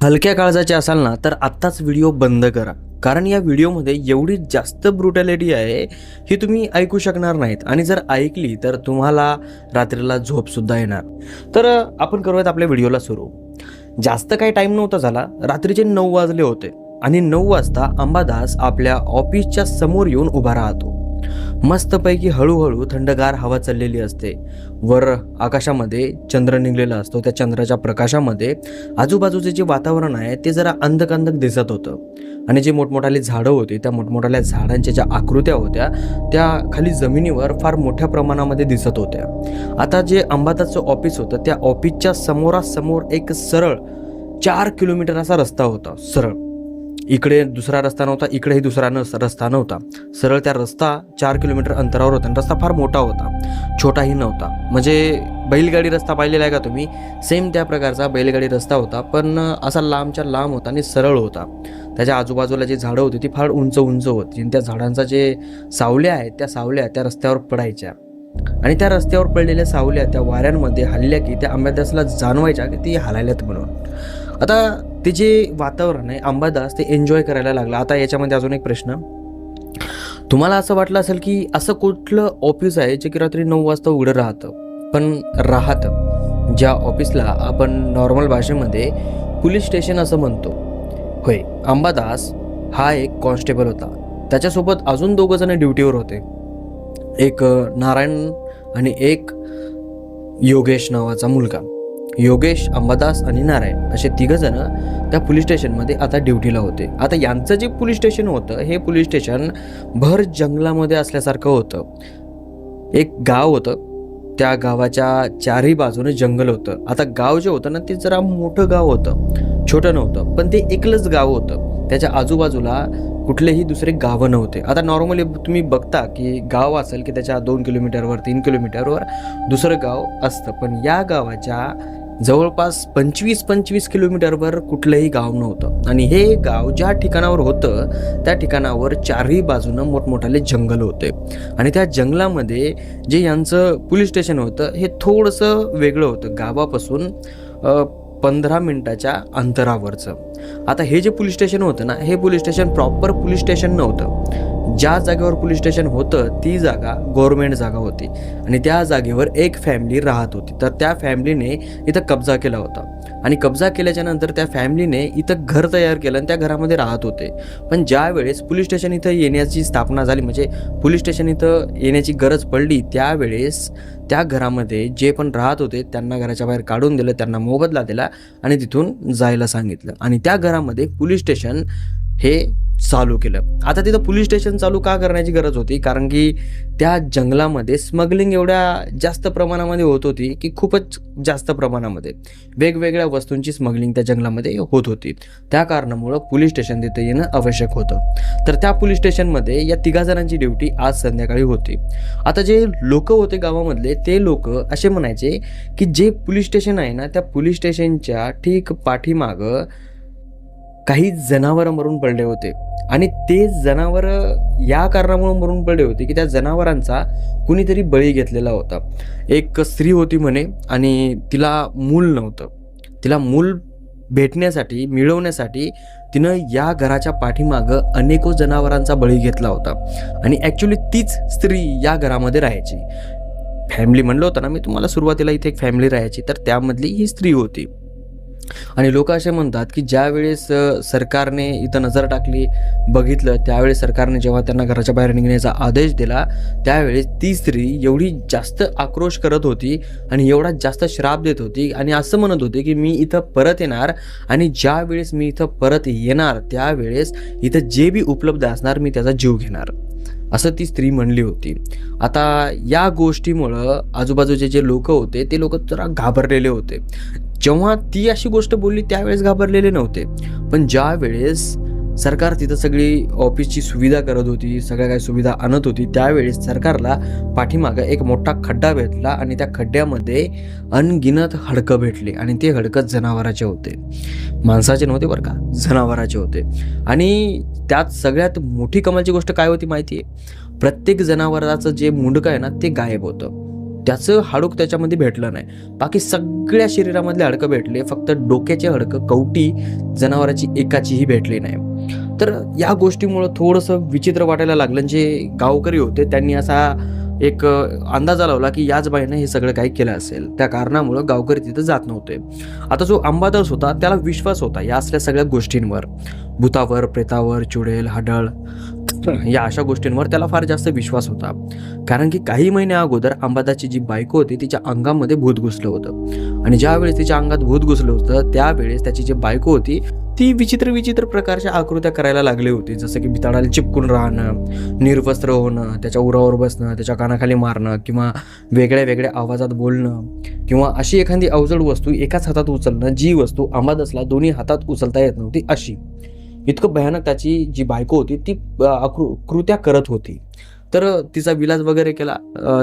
हलक्या काळजाचे असाल ना तर आत्ताच व्हिडिओ बंद करा, कारण या व्हिडिओमध्ये एवढी जास्त ब्रुटॅलिटी आहे ही तुम्ही ऐकू शकणार नाहीत, आणि जर ऐकली तर तुम्हाला रात्रीला झोपसुद्धा येणार. तर आपण करूयात आपल्या व्हिडिओला सुरू. जास्त काही टाईम नव्हता झाला, रात्रीचे 9 वाजले होते आणि 9 वाजता अंबादास आपल्या ऑफिसच्या समोर येऊन उभा राहतो. मस्तपैकी हळूहळू थंडगार हवा चाललेली असते. वर आकाशामध्ये चंद्र निघलेला असतो. त्या चंद्राच्या प्रकाशामध्ये आजूबाजूचे जे वातावरण आहे ते जरा अंधकांधक दिसत होतं, आणि जे मोठमोठाले झाडं होती त्या मोठमोठाल्या झाडांच्या ज्या आकृत्या होत्या त्या खाली जमिनीवर फार मोठ्या प्रमाणामध्ये दिसत होत्या. आता जे अंबादासचं ऑफिस होतं त्या ऑफिसच्या समोरासमोर एक सरळ 4 किलोमीटर असा रस्ता होता. सरळ इकडे दुसरा रस्ता नव्हता, इकडेही दुसरा रस्ता नव्हता. सरळ त्या रस्ता 4 किलोमीटर अंतरावर होता, आणि रस्ता फार मोठा होता, छोटाही नव्हता. म्हणजे बैलगाडी रस्ता पाहिलेला आहे का तुम्ही? सेम त्या प्रकारचा बैलगाडी रस्ता होता, पण असा लांबच्या लांब होता आणि सरळ होता. त्याच्या आजूबाजूला जी झाडं होती ती फार उंच उंच होती, आणि त्या झाडांचा जे सावल्या आहेत त्या सावल्या त्या रस्त्यावर पडायच्या, आणि त्या रस्त्यावर पडलेल्या सावल्या त्या वाऱ्यांमध्ये हलल्या की त्या अंबादासला जाणवायच्या की ती हलायल्यात म्हणून. आता ते जे वातावरण आहे अंबादास ते एन्जॉय करायला लागला. आता याच्यामध्ये अजून एक प्रश्न, तुम्हाला असं वाटलं असेल की असं कुठलं ऑफिस आहे जे की रात्री 9 वाजता उघडं राहतं? पण राहतं. ज्या ऑफिसला आपण नॉर्मल भाषेमध्ये पोलीस स्टेशन असं म्हणतो. होय, अंबादास हा एक कॉन्स्टेबल होता. त्याच्यासोबत अजून 2 जण ड्युटीवर होते. एक नारायण आणि एक योगेश नावाचा मुलगा. योगेश, अंबादास आणि नारायण असे 3 जण त्या पोलीस स्टेशनमध्ये आता ड्युटीला होते. आता यांचं जे पोलीस स्टेशन होतं हे पोलीस स्टेशन भर जंगलामध्ये असल्यासारखं होतं. एक गाव होतं, त्या गावाच्या 4ही बाजूने जंगल होतं. आता गाव जे होतं ना ते जरा मोठं गाव होतं, छोटं नव्हतं, पण ते एकलंच गाव होतं. त्याच्या आजूबाजूला कुठलेही दुसरे गावं नव्हते. आता नॉर्मली तुम्ही बघता की गाव असेल की त्याच्या 2 किलोमीटरवर 3 किलोमीटरवर दुसरं गाव असतं, पण या गावाच्या जवळपास 25 किलोमीटरवर कुठलंही गाव नव्हतं. आणि हे गाव ज्या ठिकाणावर होतं त्या ठिकाणावर 4ही बाजूनं मोठमोठाले जंगल होते, आणि त्या जंगलामध्ये जे यांचं पोलीस स्टेशन होतं हे थोडंसं वेगळं होतं, गावापासून 15 मिनिटाच्या अंतरावरचं. आता हे जे पोलीस स्टेशन होतं ना हे police station proper police station नव्हतं. ज्या जागेवर पोलीस स्टेशन होतं ती जागा गव्हर्नमेंट जागा होती, आणि त्या जागेवर एक फॅमिली राहत होती. तर त्या फॅमिलीने इथं कब्जा केला होता, आणि कब्जा केल्याच्या नंतर त्या फॅमिलीने इथं घर तयार केलं आणि त्या घरामध्ये राहत होते. पण ज्या वेळेस पोलीस स्टेशन इथं येण्याची स्थापना झाली, म्हणजे पोलीस स्टेशन इथं येण्याची गरज पडली, त्यावेळेस त्या घरामध्ये जे पण राहत होते त्यांना घराच्या बाहेर काढून दिलं, त्यांना मोबदला दिला आणि तिथून जायला सांगितलं, आणि त्या घरामध्ये पोलीस स्टेशन हे चालू केलं. आता तिथं पोलीस स्टेशन चालू का करण्याची गरज होती? कारण की त्या जंगलामध्ये स्मगलिंग एवढ्या जास्त प्रमाणामध्ये होत होती की खूपच जास्त प्रमाणामध्ये वेगवेगळ्या वस्तूंची स्मगलिंग त्या जंगलामध्ये होत होती. त्या कारणामुळं पोलीस स्टेशन तिथे येणं आवश्यक होतं. तर त्या पोलीस स्टेशनमध्ये या 3 जणांची ड्युटी आज संध्याकाळी होती. आता जे लोक होते गावामधले ते लोक असे म्हणायचे की जे पोलीस स्टेशन आहे ना त्या पोलीस स्टेशनच्या ठीक पाठीमागं काही जनावरं मरून पडले होते, आणि ते जनावरं या कारणामुळे मरून पडले होते की त्या जनावरांचा कुणीतरी बळी घेतलेला होता. एक स्त्री होती म्हणे, आणि तिला मूल नव्हतं. तिला मूल मिळवण्यासाठी तिनं या घराच्या पाठीमागं अनेको जनावरांचा बळी घेतला होता, आणि ॲक्च्युली तीच स्त्री या घरामध्ये राहायची. फॅमिली म्हणलं होतं ना मी तुम्हाला सुरुवातीला, इथे एक फॅमिली राहायची, तर त्यामधली ही स्त्री होती. आणि लोक असे म्हणतात की ज्या वेळेस सरकारने इथं नजर टाकली, बघितलं, त्यावेळेस सरकारने जेव्हा त्यांना घराच्या बाहेर निघण्याचा आदेश दिला त्यावेळेस ती स्त्री एवढी जास्त आक्रोश करत होती आणि एवढा जास्त श्राप देत होती, आणि असं म्हणत होती की मी इथं परत येणार, आणि ज्या वेळेस मी इथं परत येणार त्यावेळेस इथं जे बी उपलब्ध असणार मी त्याचा जीव घेणार, असं ती स्त्री म्हणली होती. आता या गोष्टीमुळं आजूबाजूचे जे लोक होते ते लोक जरा घाबरलेले होते. जेव्हा ती अशी गोष्ट बोलली त्यावेळेस घाबरलेले नव्हते, पण ज्या वेळेस सरकार तिथं सगळी ऑफिसची सुविधा करत होती, सगळ्या काही सुविधा आणत होती, त्यावेळेस सरकारला पाठीमागं एक मोठा खड्डा भेटला, आणि त्या खड्ड्यामध्ये अनगिनत हडकं भेटले, आणि ते हडकं जनावराचे होते, माणसाचे नव्हते बरं का, जनावराचे होते. आणि त्यात सगळ्यात मोठी कमालची गोष्ट काय होती माहिती आहे? प्रत्येक जनावराचं जे मुंडकं आहे ना ते गायब होतं. त्याचं हाडूक त्याच्यामध्ये भेटलं नाही. बाकी सगळ्या शरीरामधले हाडकं भेटले, फक्त डोक्याचे हाडकं कवटी जनावराची एकाचीही भेटली नाही. तर या गोष्टीमुळं थोडंसं विचित्र वाटायला लागलं. जे गावकरी होते त्यांनी असा एक अंदाजा लावला की याच बाईनं हे सगळं काही केलं असेल. त्या कारणामुळं गावकरी तिथं जात नव्हते. आता जो अंबादास होता त्याला विश्वास होता या असल्या सगळ्या गोष्टींवर, भूतावर, प्रेतावर, चुडेल, हाडळ या अशा गोष्टींवर त्याला फार जास्त विश्वास होता. कारण की काही महिन्या अगोदर अंबादासची जी बायको होती तिच्या अंगामध्ये भूत घुसलं होतं, आणि ज्यावेळेस तिच्या अंगात भूत घुसलं होतं त्यावेळेस त्याची जी बायको होती ती विचित्र प्रकारच्या आकृत्या करायला लागली होती. जसं की भिताडाला चिपकून राहणं, निर्वस्त्र होणं, त्याच्या उरावर बसणं, त्याच्या कानाखाली मारणं, किंवा वेगळ्या आवाजात बोलणं, किंवा अशी एखादी अवजड वस्तू एकाच हातात उचलणं जी वस्तू अंबादासला दोन्ही हातात उचलता येत नव्हती अशी. इतकं भयानक त्याची जी बायको होती ती कृत्या करत होती. तर तिचा विलाज वगैरे केला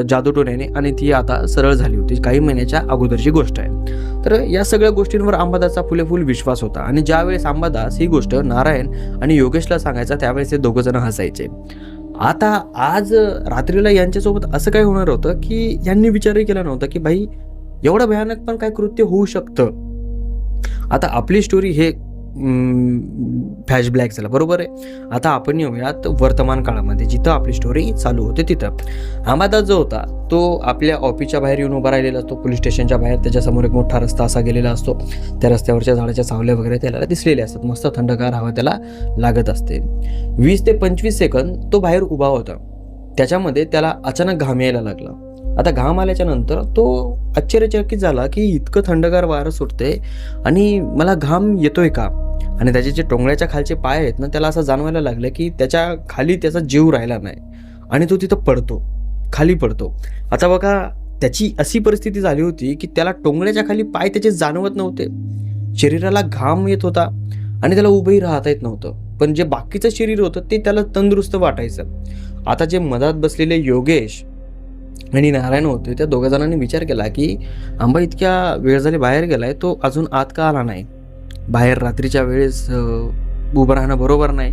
जादूटोण्याने, आणि ती आता सरळ झाली होती. काही महिन्याच्या अगोदरची गोष्ट आहे. तर या सगळ्या गोष्टींवर अंबादासचा फुलेफुल विश्वास होता. आणि ज्यावेळेस अंबादास ही गोष्ट नारायण आणि योगेशला सांगायचा त्यावेळेस ते दोघं जण हसायचे. आता आज रात्रीला यांच्यासोबत असं काय होणार होतं की यांनी विचारही केला नव्हता की भाई एवढं भयानक पण काय कृत्य होऊ शकतं. आता आपली स्टोरी हे फ्लॅशबॅक झाला, बरोबर आहे. आता आपण येऊयात वर्तमान काळामध्ये, जिथं आपली स्टोरी चालू होते तिथं. अंबादास जो होता तो आपल्या ऑफिसच्या बाहेर येऊन उभा राहिलेला असतो, पोलीस स्टेशनच्या बाहेर. त्याच्यासमोर एक मोठा रस्ता असा गेलेला असतो. त्या रस्त्यावरच्या झाडाच्या सावल्या वगैरे त्याला दिसलेल्या असतात. मस्त थंडगार हवा त्याला लागत असते. 20 ते 25 सेकंद तो बाहेर उभा होता. त्याच्यामध्ये त्याला अचानक घाम यायला लागला. आता घाम आल्याच्या नंतर तो आश्चर्यचकित झाला की इतकं थंडगार वारं सुटते आणि मला घाम येतोय का. आणि त्याचे जे टोंगळ्याच्या खालचे पाय आहेत ना, त्याला असं जाणवायला लागलं की त्याच्या खाली त्याचा जीव राहिला नाही, आणि तो तिथं खाली पडतो. आता बघा, त्याची अशी परिस्थिती झाली होती की त्याला टोंगळ्याच्या खाली पाय त्याचे जाणवत नव्हते, शरीराला घाम येत होता, आणि त्याला उभंही राहता येत नव्हतं. पण जे बाकीचं शरीर होतं ते त्याला तंदुरुस्त वाटायचं. आता जे मधात बसलेले योगेश आणि नारायण होते, त्या दोघा जणांनी विचार केला की आंबा इतक्या वेळ झाली बाहेर गेलाय, तो अजून आत का आला नाही. बाहेर रात्रीच्या वेळेस उभं राहणं बरोबर नाही.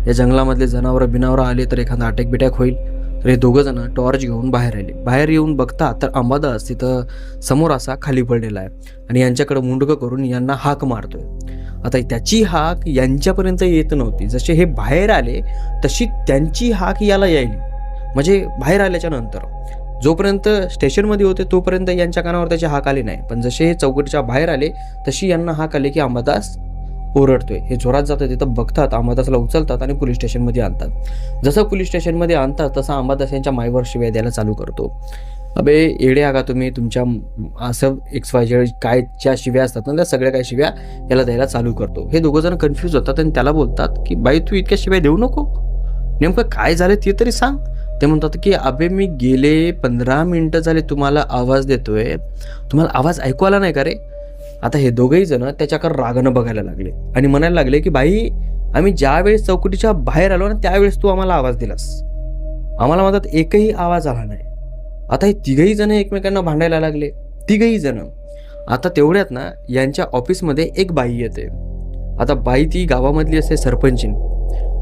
या जंगलामधले जनावरं बिनावरं आले तर एखादा अटॅक बिटॅक होईल. तर हे दोघं जण टॉर्च घेऊन बाहेर आले. बाहेर येऊन बघतात तर अंबादास तिथं समोर असा खाली पडलेला आहे, आणि यांच्याकडे मुंडकं करून यांना हाक मारतोय. आता त्याची हाक यांच्यापर्यंत येत नव्हती. जसे हे बाहेर आले तशी त्यांची हाक याला यायली. म्हणजे बाहेर आल्याच्या नंतर जोपर्यंत स्टेशनमध्ये होते तोपर्यंत यांच्या कानावर त्याची हाक आली नाही, पण जसे हे चौकटीच्या बाहेर आले तशी यांना हाक आली की अंबादास ओरडतोय. हे जोरात जातं. तिथं बघतात, अंबादासला उचलतात आणि पोलीस स्टेशनमध्ये आणतात. जसं पोलीस स्टेशनमध्ये आणतात तसं अंबादास यांच्या माईवर शिव्या द्यायला चालू करतो. अबे येडे आगा तुम्ही, तुमच्या असं XYZ काय ज्या शिव्या असतात ना त्या सगळ्या काही शिव्या याला द्यायला चालू करतो. हे दोघं जण कन्फ्यूज होतात आणि त्याला बोलतात की बाई तू इतक्या शिव्या देऊ नको, नेमकं काय झालं ते तरी सांग. ते म्हणतात की अबे मी गेले 15 मिनिटं झाले तुम्हाला आवाज देतोय, तुम्हाला आवाज ऐकू आला नाही का रे. आता हे दोघेही जण त्याच्याकडे रागानं बघायला लागले आणि म्हणायला लागले की बाई आम्ही ज्या वेळेस चौकटीच्या बाहेर आलो ना त्यावेळेस तू आम्हाला आवाज दिलास, आम्हाला मधात एकही आवाज आला नाही. आता हे तिघही जण एकमेकांना भांडायला लागले, तिघही जण. आता तेवढ्यात ना यांच्या ऑफिसमध्ये एक बाई येते. आता बाई ती गावामधली असते, सरपंचीन.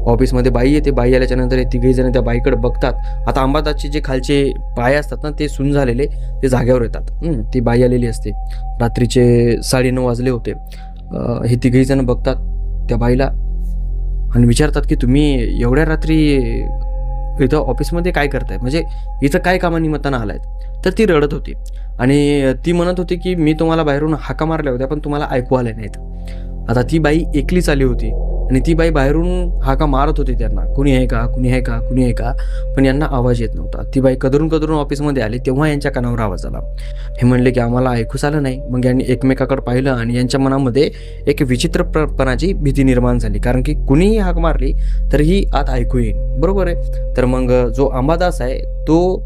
ऑफिसमध्ये बाई येते. बाई आल्याच्या नंतर हे तिघही जण त्या बाईकडे बघतात. आता अंबादासचे जे खालचे पाय असतात ना ते सुन्न झालेले ते जाग्यावर येतात. ती बाई आलेली असते. रात्रीचे 9:30 वाजले होते. हे तिघही जण बघतात त्या बाईला आणि विचारतात की तुम्ही एवढ्या रात्री इथं ऑफिसमध्ये काय करताय, म्हणजे इथं काय कामानिमित्तानं आलायत. तर ती रडत होती आणि ती म्हणत होती की मी तुम्हाला बाहेरून हाका मारल्या होत्या पण तुम्हाला ऐकू आल्या नाहीत. आता ती बाई एकलीच आली होती आणि ती बाई बाहेरून हाका मारत होती त्यांना, कुणी आहे का, कुणी आहे का, कुणी आहे का, पण यांना आवाज येत नव्हता. ती बाई कदरून ऑफिसमध्ये आली तेव्हा यांच्या कानावर आवाज आला. हे म्हणले की आम्हाला ऐकूच आलं नाही. मग यांनी एकमेकाकडे पाहिलं आणि यांच्या मनामध्ये एक विचित्रपणाची भीती निर्माण झाली, कारण की कुणीही हाक मारली तर ही आत ऐकू येईल, बरोबर आहे. तर मग जो अंबादास आहे तो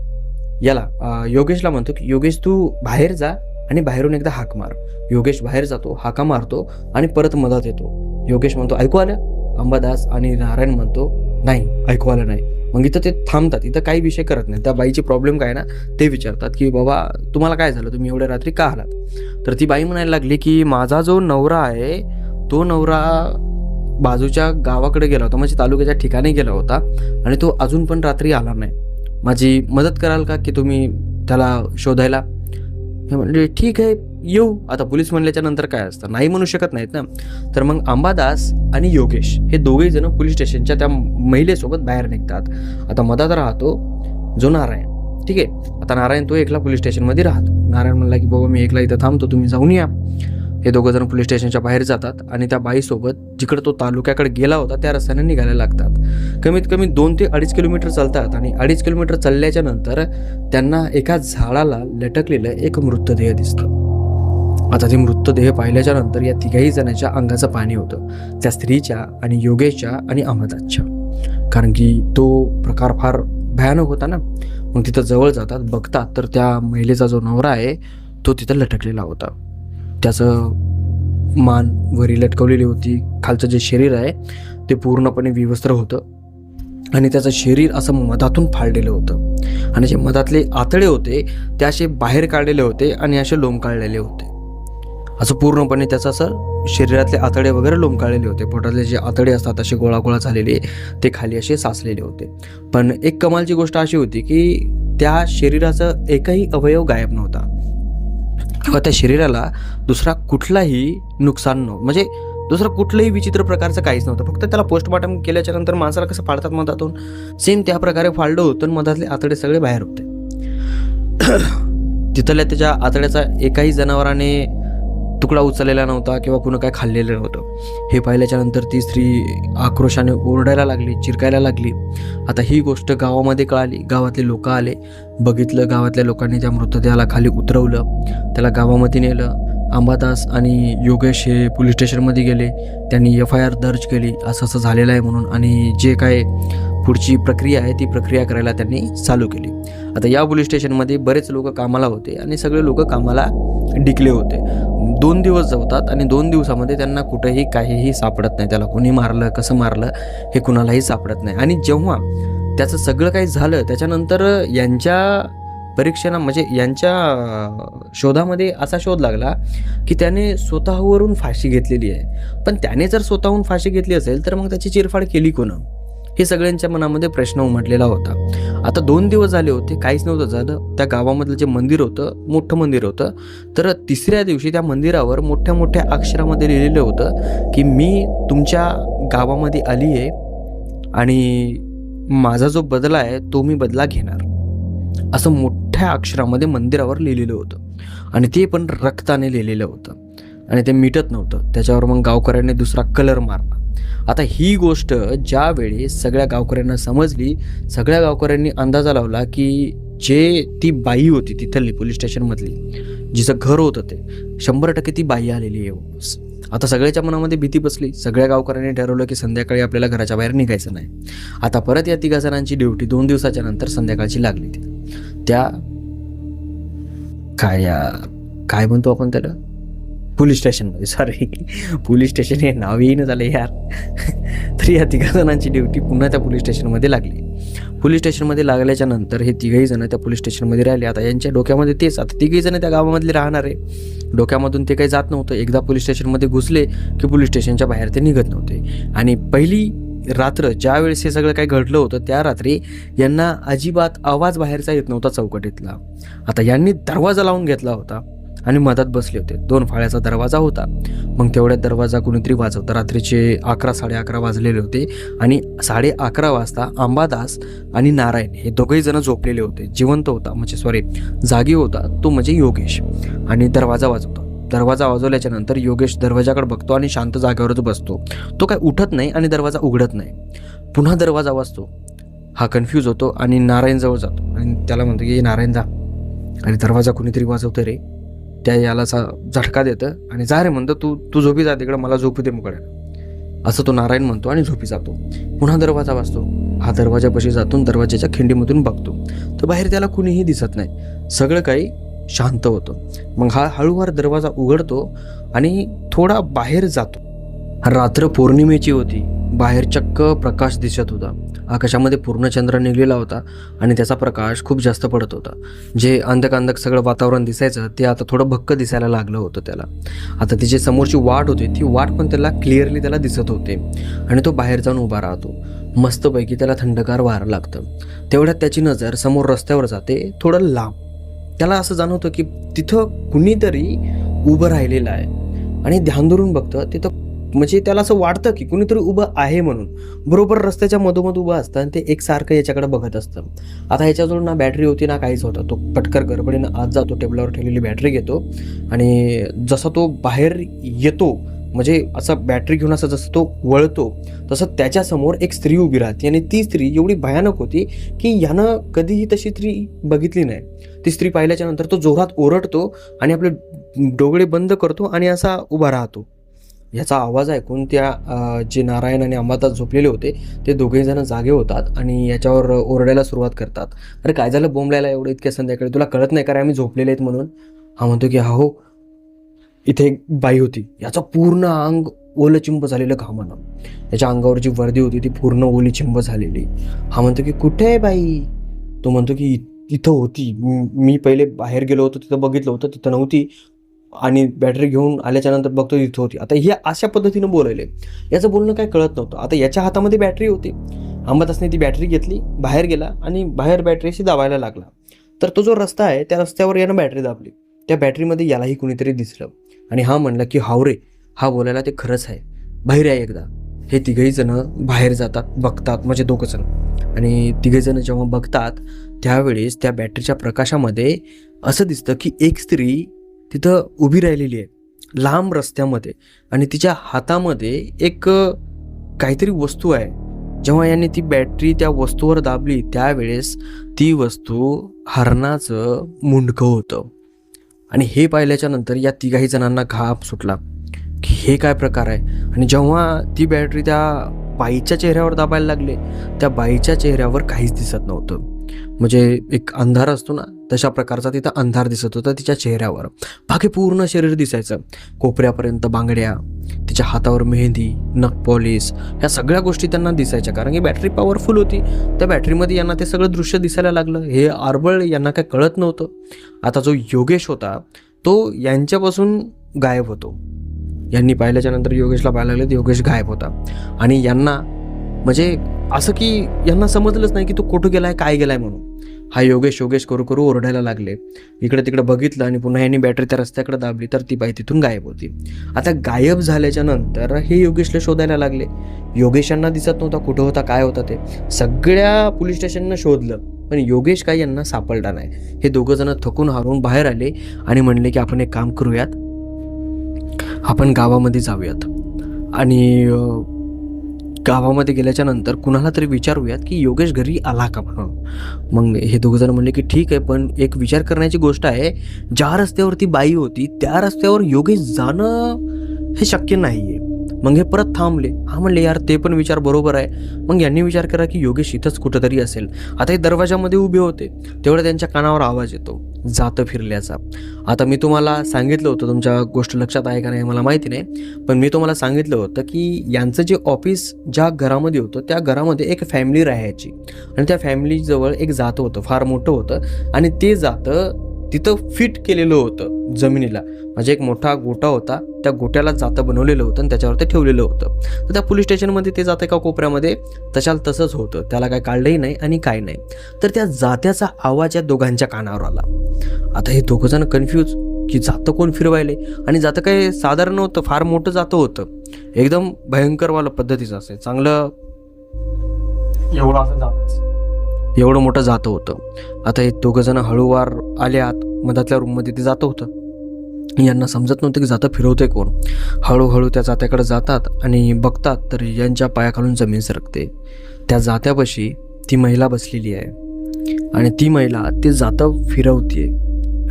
याला योगेशला म्हणतो की योगेश तू बाहेर जा आणि बाहेरून एकदा हाक मार. योगेश बाहेर जातो, हाका मारतो आणि परत मदत येतो. योगेश म्हणतो ऐकू आलं. अंबादास आणि नारायण म्हणतो नाही ऐकू आलं नाही. मग इथं ते थांबतात, इथं काही विषय करत नाही. त्या बाईची प्रॉब्लेम काय ना ते विचारतात की बाबा तुम्हाला काय झालं, तुम्ही एवढ्या रात्री का आलात. तर ती बाई म्हणायला लागली की माझा जो नवरा आहे तो नवरा बाजूच्या गावाकडे गेला होता, म्हणजे तालुक्याच्या ठिकाणी गेला होता आणि तो अजून पण रात्री आला नाही. माझी मदत कराल का की तुम्ही त्याला शोधायला. हे म्हणले ठीक आहे येऊ. आता पोलीस म्हणल्याच्या नंतर काय असतं, नाही म्हणू शकत नाहीत ना. तर मग अंबादास आणि योगेश हे दोघेही जण पोलीस स्टेशनच्या त्या महिलेसोबत बाहेर निघतात. आता मधात राहतो जो नारायण. ठीक आहे, आता नारायण तो एकला पोलीस स्टेशनमध्ये राहतो. नारायण म्हणला की बाबा मी एकला इथं थांबतो, तुम्ही जाऊन या. हे दोघं जण पोलीस स्टेशनच्या बाहेर जातात आणि त्या बाईसोबत जिकडं तो तालुक्याकडे गेला होता त्या रस्त्याने निघायला लागतात. कमीत कमी 2 ते 2.5 किलोमीटर चालतात आणि 2.5 किलोमीटर चालल्याच्या नंतर त्यांना एका झाडाला लटकलेलं एक मृतदेह दिसतं. आता ते मृतदेह पाहिल्याच्या नंतर या तिघाही जणांच्या अंगाचं पाणी होतं, त्या स्त्रीच्या आणि योगेशच्या आणि अहमदाच्या. कारण की तो प्रकार फार भयानक होता ना. मग तिथं जवळ जातात, बघतात तर त्या महिलेचा जो नवरा आहे तो तिथं लटकलेला होता. त्याचं मान वरी लटकवलेली होती, खालचं जे शरीर आहे ते पूर्णपणे विवस्त्र होतं आणि त्याचं शरीर असं मधातून फाळलेलं होतं आणि जे मधातले आतडे होते ते असे बाहेर काढलेले होते आणि असे लोंबकाळलेले होते. असं पूर्णपणे त्याचं असं शरीरातले आतडे वगैरे लोंबकाळलेले होते. पोटातले जे आतडे असतात असे गोळागोळा झालेले ते खाली असे साचलेले होते. पण एक कमालची गोष्ट अशी होती की त्या शरीराचं एकही अवयव गायब नव्हता किंवा त्या शरीराला दुसरा कुठलाही नुकसान नव्हतं, म्हणजे दुसरं कुठलंही विचित्र प्रकारचं काहीच नव्हतं. फक्त त्याला पोस्टमॉर्टम केल्याच्या नंतर माणसाला कसं फाडतात मधातून, सेम त्या प्रकारे फाळलं होतं. मधातले आतडे सगळे बाहेर होते. तिथल्या त्याच्या आतड्याचा एकाही जनावराने तुकडा उचललेला नव्हता किंवा कुणा काय खाल्लेलं नव्हतं. हे पाहिल्याच्या नंतर ती स्त्री आक्रोशाने ओरडायला लागली, चिरकायला लागली. आता ही गोष्ट गावामध्ये कळाली. गावातले लोक आले, बघितलं. गावातल्या लोकांनी त्या मृतदेहाला खाली उतरवलं, त्याला गावामध्ये नेलं. अंबादास आणि योगेश हे पोलीस स्टेशनमध्ये गेले. त्यांनी FIR दर्ज केली, असं असं झालेलं आहे म्हणून, आणि जे काय पुढची प्रक्रिया आहे ती प्रक्रिया करायला त्यांनी चालू केली. आता या पोलीस स्टेशनमध्ये बरेच लोक कामाला होते आणि सगळे लोक कामाला डिकले होते. 2 दिवस जातात आणि 2 दिवसामध्ये त्यांना कुठेही काहीही सापडत नाही. त्याला कोणी मारलं, कसं मारलं हे कुणालाही सापडत नाही. आणि जेव्हा त्याचं सगळं काही झालं त्याच्यानंतर यांच्या परीक्षणा म्हणजे यांच्या शोधामध्ये असा शोध लागला की त्याने स्वतःवरून फाशी घेतलेली आहे. पण त्याने जर स्वतःहून फाशी घेतली असेल तर मग त्याची चिरफाड केली कोण, हे सगळ्यांच्या मनामध्ये प्रश्न उमटलेला होता. आता 2 दिवस झाले होते, काहीच नव्हतं झालं. त्या गावामधलं जे मंदिर होतं, मोठं मंदिर होतं, तर तिसऱ्या दिवशी त्या मंदिरावर मोठ्या मोठ्या अक्षरामध्ये लिहिलेलं होतं की मी तुमच्या गावामध्ये आली आहे आणि माझा जो बदला आहे तो मी बदला घेणार, असं मोठ्या अक्षरामध्ये मंदिरावर लिहिलेलं होतं. आणि ते पण रक्ताने लिहिलेलं होतं आणि ते मिटत नव्हतं. त्याच्यावर मग गावकऱ्यांनी दुसरा कलर मारला. आता ही गोष्ट ज्यावेळी सगळ्या गावकऱ्यांना समजली, सगळ्या गावकऱ्यांनी अंदाजा लावला की जे ती बाई होती तिथली पोलीस स्टेशनमधली, जिचं घर होतं ते 100% ती बाई आलेली आहे. आता सगळ्याच्या मनामध्ये भीती बसली. सगळ्या गावकऱ्यांनी ठरवलं की संध्याकाळी आपल्याला घराच्या बाहेर निघायचं नाही. आता परत या 3 जणांची ड्युटी 2 दिवसाच्या नंतर संध्याकाळची लागली. त्या काय म्हणतो आपण त्याला, पोलीस स्टेशनमध्ये, सॉरी पोलीस स्टेशन हे नाव येईन झालं यार. तर या 3 जणांची ड्युटी पुन्हा त्या पोलीस स्टेशनमध्ये लागली. पोलीस स्टेशनमध्ये लागल्याच्या नंतर हे 3घही जण त्या पोलीस स्टेशनमध्ये राहिले. आता यांच्या डोक्यामध्ये तेच, आता 3घही जण त्या गावामधले राहणार आहे. डोक्यामधून ते काही जात नव्हतं. एकदा पोलीस स्टेशनमध्ये घुसले की पोलीस स्टेशनच्या बाहेर ते निघत नव्हते. आणि पहिली रात्र ज्यावेळेस हे सगळं काही घडलं होतं त्या रात्री यांना अजिबात आवाज बाहेरचा येत नव्हता चौकटीतला. आता यांनी दरवाजा लावून घेतला होता आणि मधात बसले होते. 2 फाळ्याचा दरवाजा होता. मग तेवढ्यात दरवाजा कुणीतरी वाजवतं. रात्रीचे 11, 11:30 वाजलेले होते आणि 11:30 वाजता अंबादास आणि नारायण हे दोघेही जण झोपलेले होते. जिवंत होता, म्हणजे जागी होता तो म्हणजे योगेश. आणि दरवाजा वाजवतो. दरवाजा वाजवल्याच्या नंतर योगेश दरवाजाकडे बघतो आणि शांत जागेवरच बसतो. तो काय उठत नाही आणि दरवाजा उघडत नाही. पुन्हा दरवाजा वाजतो. हा कन्फ्यूज होतो आणि नारायण जवळ जातो आणि त्याला म्हणतो की नारायण जा, आणि दरवाजा कुणीतरी वाजवतं रे. त्या याला झटका देतं आणि जा रे म्हणतं, तू झोपी जा तिकडं, मला झोपू दे मुकडे, असं तो नारायण म्हणतो आणि झोपी जातो. पुन्हा दरवाजा वाजतो. हा दरवाजापाशी जातून दरवाजाच्या खिंडीमधून बघतो तर बाहेर त्याला कुणीही दिसत नाही. सगळं काही शांत होतं. मग हा हळूवार दरवाजा उघडतो आणि थोडा बाहेर जातो. रात्र पौर्णिमेची होती. बाहेर चक्क प्रकाश दिसत होता. आकाशामध्ये पूर्ण चंद्र निघलेला होता आणि त्याचा प्रकाश खूप जास्त पडत होता. जे अंधक सगळं वातावरण दिसायचं ते आता थोडं भक्क दिसायला लागलं होतं त्याला. आता तिची समोरची वाट होती, ती वाट पण त्याला क्लिअरली त्याला दिसत होते आणि तो बाहेर जाऊन उभा राहतो. मस्तपैकी त्याला थंडगार वारं लागतं. तेवढ्यात त्याची नजर समोर रस्त्यावर जाते, थोडं लांब. त्याला असं जाणवतं की तिथं कुणीतरी उभं राहिलेलं आहे आणि ध्यान धरून बघतं तिथं, म्हणजे त्याला असं वाटतं की कुणीतरी उभं आहे म्हणून. बरोबर रस्त्याच्या मधोमध उभं असतं आणि ते एकसारखं याच्याकडे बघत असतं. आता ह्याच्याजवळ ना बॅटरी होती ना काहीच होतं. तो पटकर गडबडीनं आत जातो, टेबलावर ठेवलेली बॅटरी घेतो आणि जसा तो बाहेर येतो, म्हणजे असं बॅटरी घेऊन असं जसं तो वळतो तसं त्याच्यासमोर एक स्त्री उभी राहते आणि ती स्त्री एवढी भयानक होती की यानं कधीही तशी स्त्री बघितली नाही. ती स्त्री पाहिल्याच्या नंतर तो जोरात ओरडतो आणि आपले डोळे बंद करतो आणि असा उभा राहतो. याचा आवाज ऐकून त्या जे नारायण आणि अंबादास झोपलेले होते ते दोघेही जण जागे होतात आणि याच्यावर ओरडायला सुरुवात करतात. अरे काय झालं बोंबलायला एवढं इतक्या संध्याकाळी, तुला कळत नाही का रे आम्ही झोपलेले आहेत म्हणून? हा म्हणतो की हो, इथे एक बाई होती, याचं पूर्ण अंग ओलं चिंब झालेलं घामानं. याच्या अंगावर जी वर्दी होती ती पूर्ण ओली चिंब झालेली. हा म्हणतो की कुठे आहे बाई? तो म्हणतो की इथं होती, मी पहिले बाहेर गेलो होतो तिथं बघितलं होतं, तिथं नव्हती आणि बॅटरी घेऊन आल्याच्या नंतर बघतो तिथं होती. आता हे अशा पद्धतीनं बोलायले, याचं बोलणं काय कळत नव्हतं. आता याच्या हातामध्ये बॅटरी होती, अंबादासने ती बॅटरी घेतली, बाहेर गेला आणि बाहेर बॅटरीशी दाबायला लागला. तर तो जो रस्ता आहे त्या रस्त्यावर यानं बॅटरी दाबली. त्या बॅटरीमध्ये यालाही कुणीतरी दिसलं आणि हा म्हणला की हाव रे, हा बोलायला ते खरंच आहे, बाहेर आहे एकदा. हे तिघही जण बाहेर जातात, बघतात, म्हणजे दोघं जण. आणि तिघे जण जेव्हा बघतात त्यावेळेस त्या बॅटरीच्या प्रकाशामध्ये असं दिसतं की एक स्त्री तिथं उभी राहिलेली आहे लांब रस्त्यामध्ये आणि तिच्या हातामध्ये एक काहीतरी वस्तू आहे. जेव्हा यांनी ती बॅटरी त्या वस्तूवर दाबली त्यावेळेस ती वस्तू हरणाचं मुंडकं होतं. आणि हे पाहिल्याच्या नंतर या तिघाही जणांना घाम सुटला की हे काय प्रकार आहे. आणि जेव्हा ती बॅटरी त्या बाईच्या चेहऱ्यावर दाबायला लागले, त्या बाईच्या चेहऱ्यावर काहीच दिसत नव्हतं. म्हणजे एक अंधार असतो ना तशा प्रकारचा तिथं अंधार दिसत होता तिच्या चेहऱ्यावर. बाकी पूर्ण शरीर दिसायचं, कोपऱ्यापर्यंत बांगड्या, तिच्या हातावर मेहंदी, नख पॉलिश, ह्या सगळ्या गोष्टी त्यांना दिसायच्या. कारण की बॅटरी पॉवरफुल होती, त्या बॅटरीमध्ये यांना ते सगळं दृश्य दिसायला लागलं. हे आरबळ यांना काय कळत नव्हतं. आता जो योगेश होता तो यांच्यापासून गायब होतो. यांनी पाहिल्याच्या नंतर योगेशला पाहायला लागले तर योगेश गायब होता आणि यांना म्हणजे असं की यांना समजलंच नाही की तो कुठं गेलाय काय गेलाय म्हणून. हा योगेश योगेश करू करू ओरडायला लागले. इकडे तिकडे बघितलं आणि पुन्हा यांनी बॅटरी त्या रस्त्याकडे दाबली तर ती बाई तिथून गायब होती. आता गायब झाल्याच्या नंतर हे योगेशला शोधायला लागले. योगेश यांना दिसत नव्हता कुठं होता काय होता ते. सगळ्या पोलीस स्टेशननं शोधलं पण योगेश काही यांना सापडला नाही. हे दोघं जण थकून हारून बाहेर आले आणि म्हणले की आपण एक काम करूयात, आपण गावामध्ये जाऊयात आणि गावामध्ये गेल्याच्या नंतर कुणाला तरी विचारूयात की योगेश घरी आला का म्हणून. मग हे दोघं जण म्हणले की ठीक आहे, पण एक विचार करण्याची गोष्ट आहे, ज्या रस्त्यावरती बाई होती त्या रस्त्यावर योगेश जाणं हे शक्य नाही आहे. मग हे परत थांबले. हा म्हणले यार ते पण विचार बरोबर आहे. मग यांनी विचार करा की योगेश इथंच कुठंतरी असेल. आता हे दरवाजामध्ये उभे होते तेवढं त्यांच्या कानावर आवाज येतो जातं फिरल्याचा. आता मी तुम्हाला सांगितलं होतं, तुमच्या गोष्ट लक्षात आहे का नाही मला माहिती नाही, पण मी तुम्हाला सांगितलं होतं की यांचं जे ऑफिस ज्या घरामध्ये होतं त्या घरामध्ये एक फॅमिली राहायची आणि त्या फॅमिलीजवळ एक जातं होतं, फार मोठं होतं आणि ते जातं तिथं फिट केलेलं होतं जमिनीला. म्हणजे एक मोठा गोटा होता, त्या गोट्याला जातं बनवलेलं होतं आणि त्याच्यावर ते ठेवलेलं होतं. तर त्या पोलीस स्टेशनमध्ये ते जातं एका कोपऱ्यामध्ये तशाला तसंच होतं, त्याला काय काढलंही नाही आणि काय नाही. तर त्या जात्याचा आवाज या दोघांच्या कानावर आला. आता हे दोघं जण कन्फ्यूज की जातं कोण फिरवायले आणि जातं काय साधारण नव्हतं, फार मोठं जातं होतं, एकदम भयंकरवालं पद्धतीचं असेल, चांगलं एवढं असं जातं, एवढं मोठं जातं होतं. आता हे दोघं जण हळूवार आले आत, मधातल्या रूममध्ये ते जातं होतं. यांना समजत नव्हतं की जातं फिरवतंय कोण. हळूहळू त्या जात्याकडे जातात आणि बघतात तर यांच्या पायाखालून जमीन सरकते. त्या जात्यापाशी ती महिला बसलेली आहे आणि ती महिला ते जातं फिरवते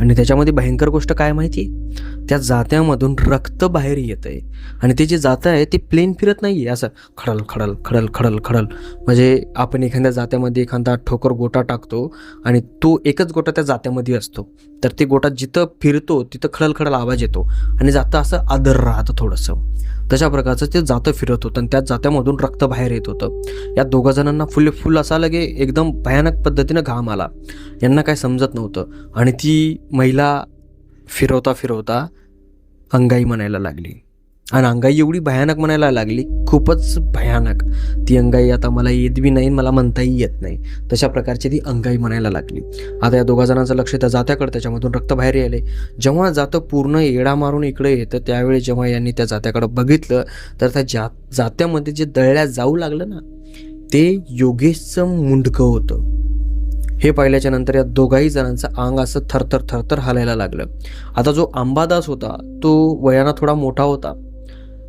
आणि त्याच्यामध्ये भयंकर गोष्ट काय माहिती आहे, त्या जात्यामधून रक्त बाहेर येत आहे आणि ते जे जातं आहे ते प्लेन फिरत नाही आहे, असं खडल खडल खडल खडल खडल. म्हणजे आपण एखाद्या जात्यामध्ये एखादा ठोकर गोटा टाकतो आणि तो एकच गोटा त्या जात्यामध्ये असतो, तर ते गोटा जिथं फिरतो तिथं खडल खडल आवाज येतो आणि जातं असं आदर राहतं थोडंसं. तशा प्रकारचं ते जातं फिरत होतं आणि त्या जात्यामधून रक्त बाहेर येत होतं. या दोघा जणांना फुल असा लगे एकदम भयानक पद्धतीनं घाम आला. यांना काय समजत नव्हतं आणि ती महिला फिरवता फिरवता अंगाई म्हणायला लागली आणि अंगाई एवढी भयानक म्हणायला लागली खूपच भयानक. ती अंगाई आता मला येत बी नाही, मला म्हणताही येत नाही, तशा प्रकारची ती अंगाई म्हणायला लागली. आता या दोघा जणांचं लक्ष त्या जात्याकडे, त्याच्यामधून रक्त बाहेर यायले. जेव्हा जातं पूर्ण येडा मारून इकडे येतं, त्यावेळी जेव्हा यांनी त्या जात्याकडे बघितलं तर त्या जात्यामध्ये जे दळल्या जाऊ लागलं ना, ते योगेशचं मुंडकं होतं. हे पाहिल्याच्या नंतर या दोघाही जणांचं अंग असं थरथर थरथर हालायला लागलं. आता जो अंबादास होता तो वयानं थोडा मोठा होता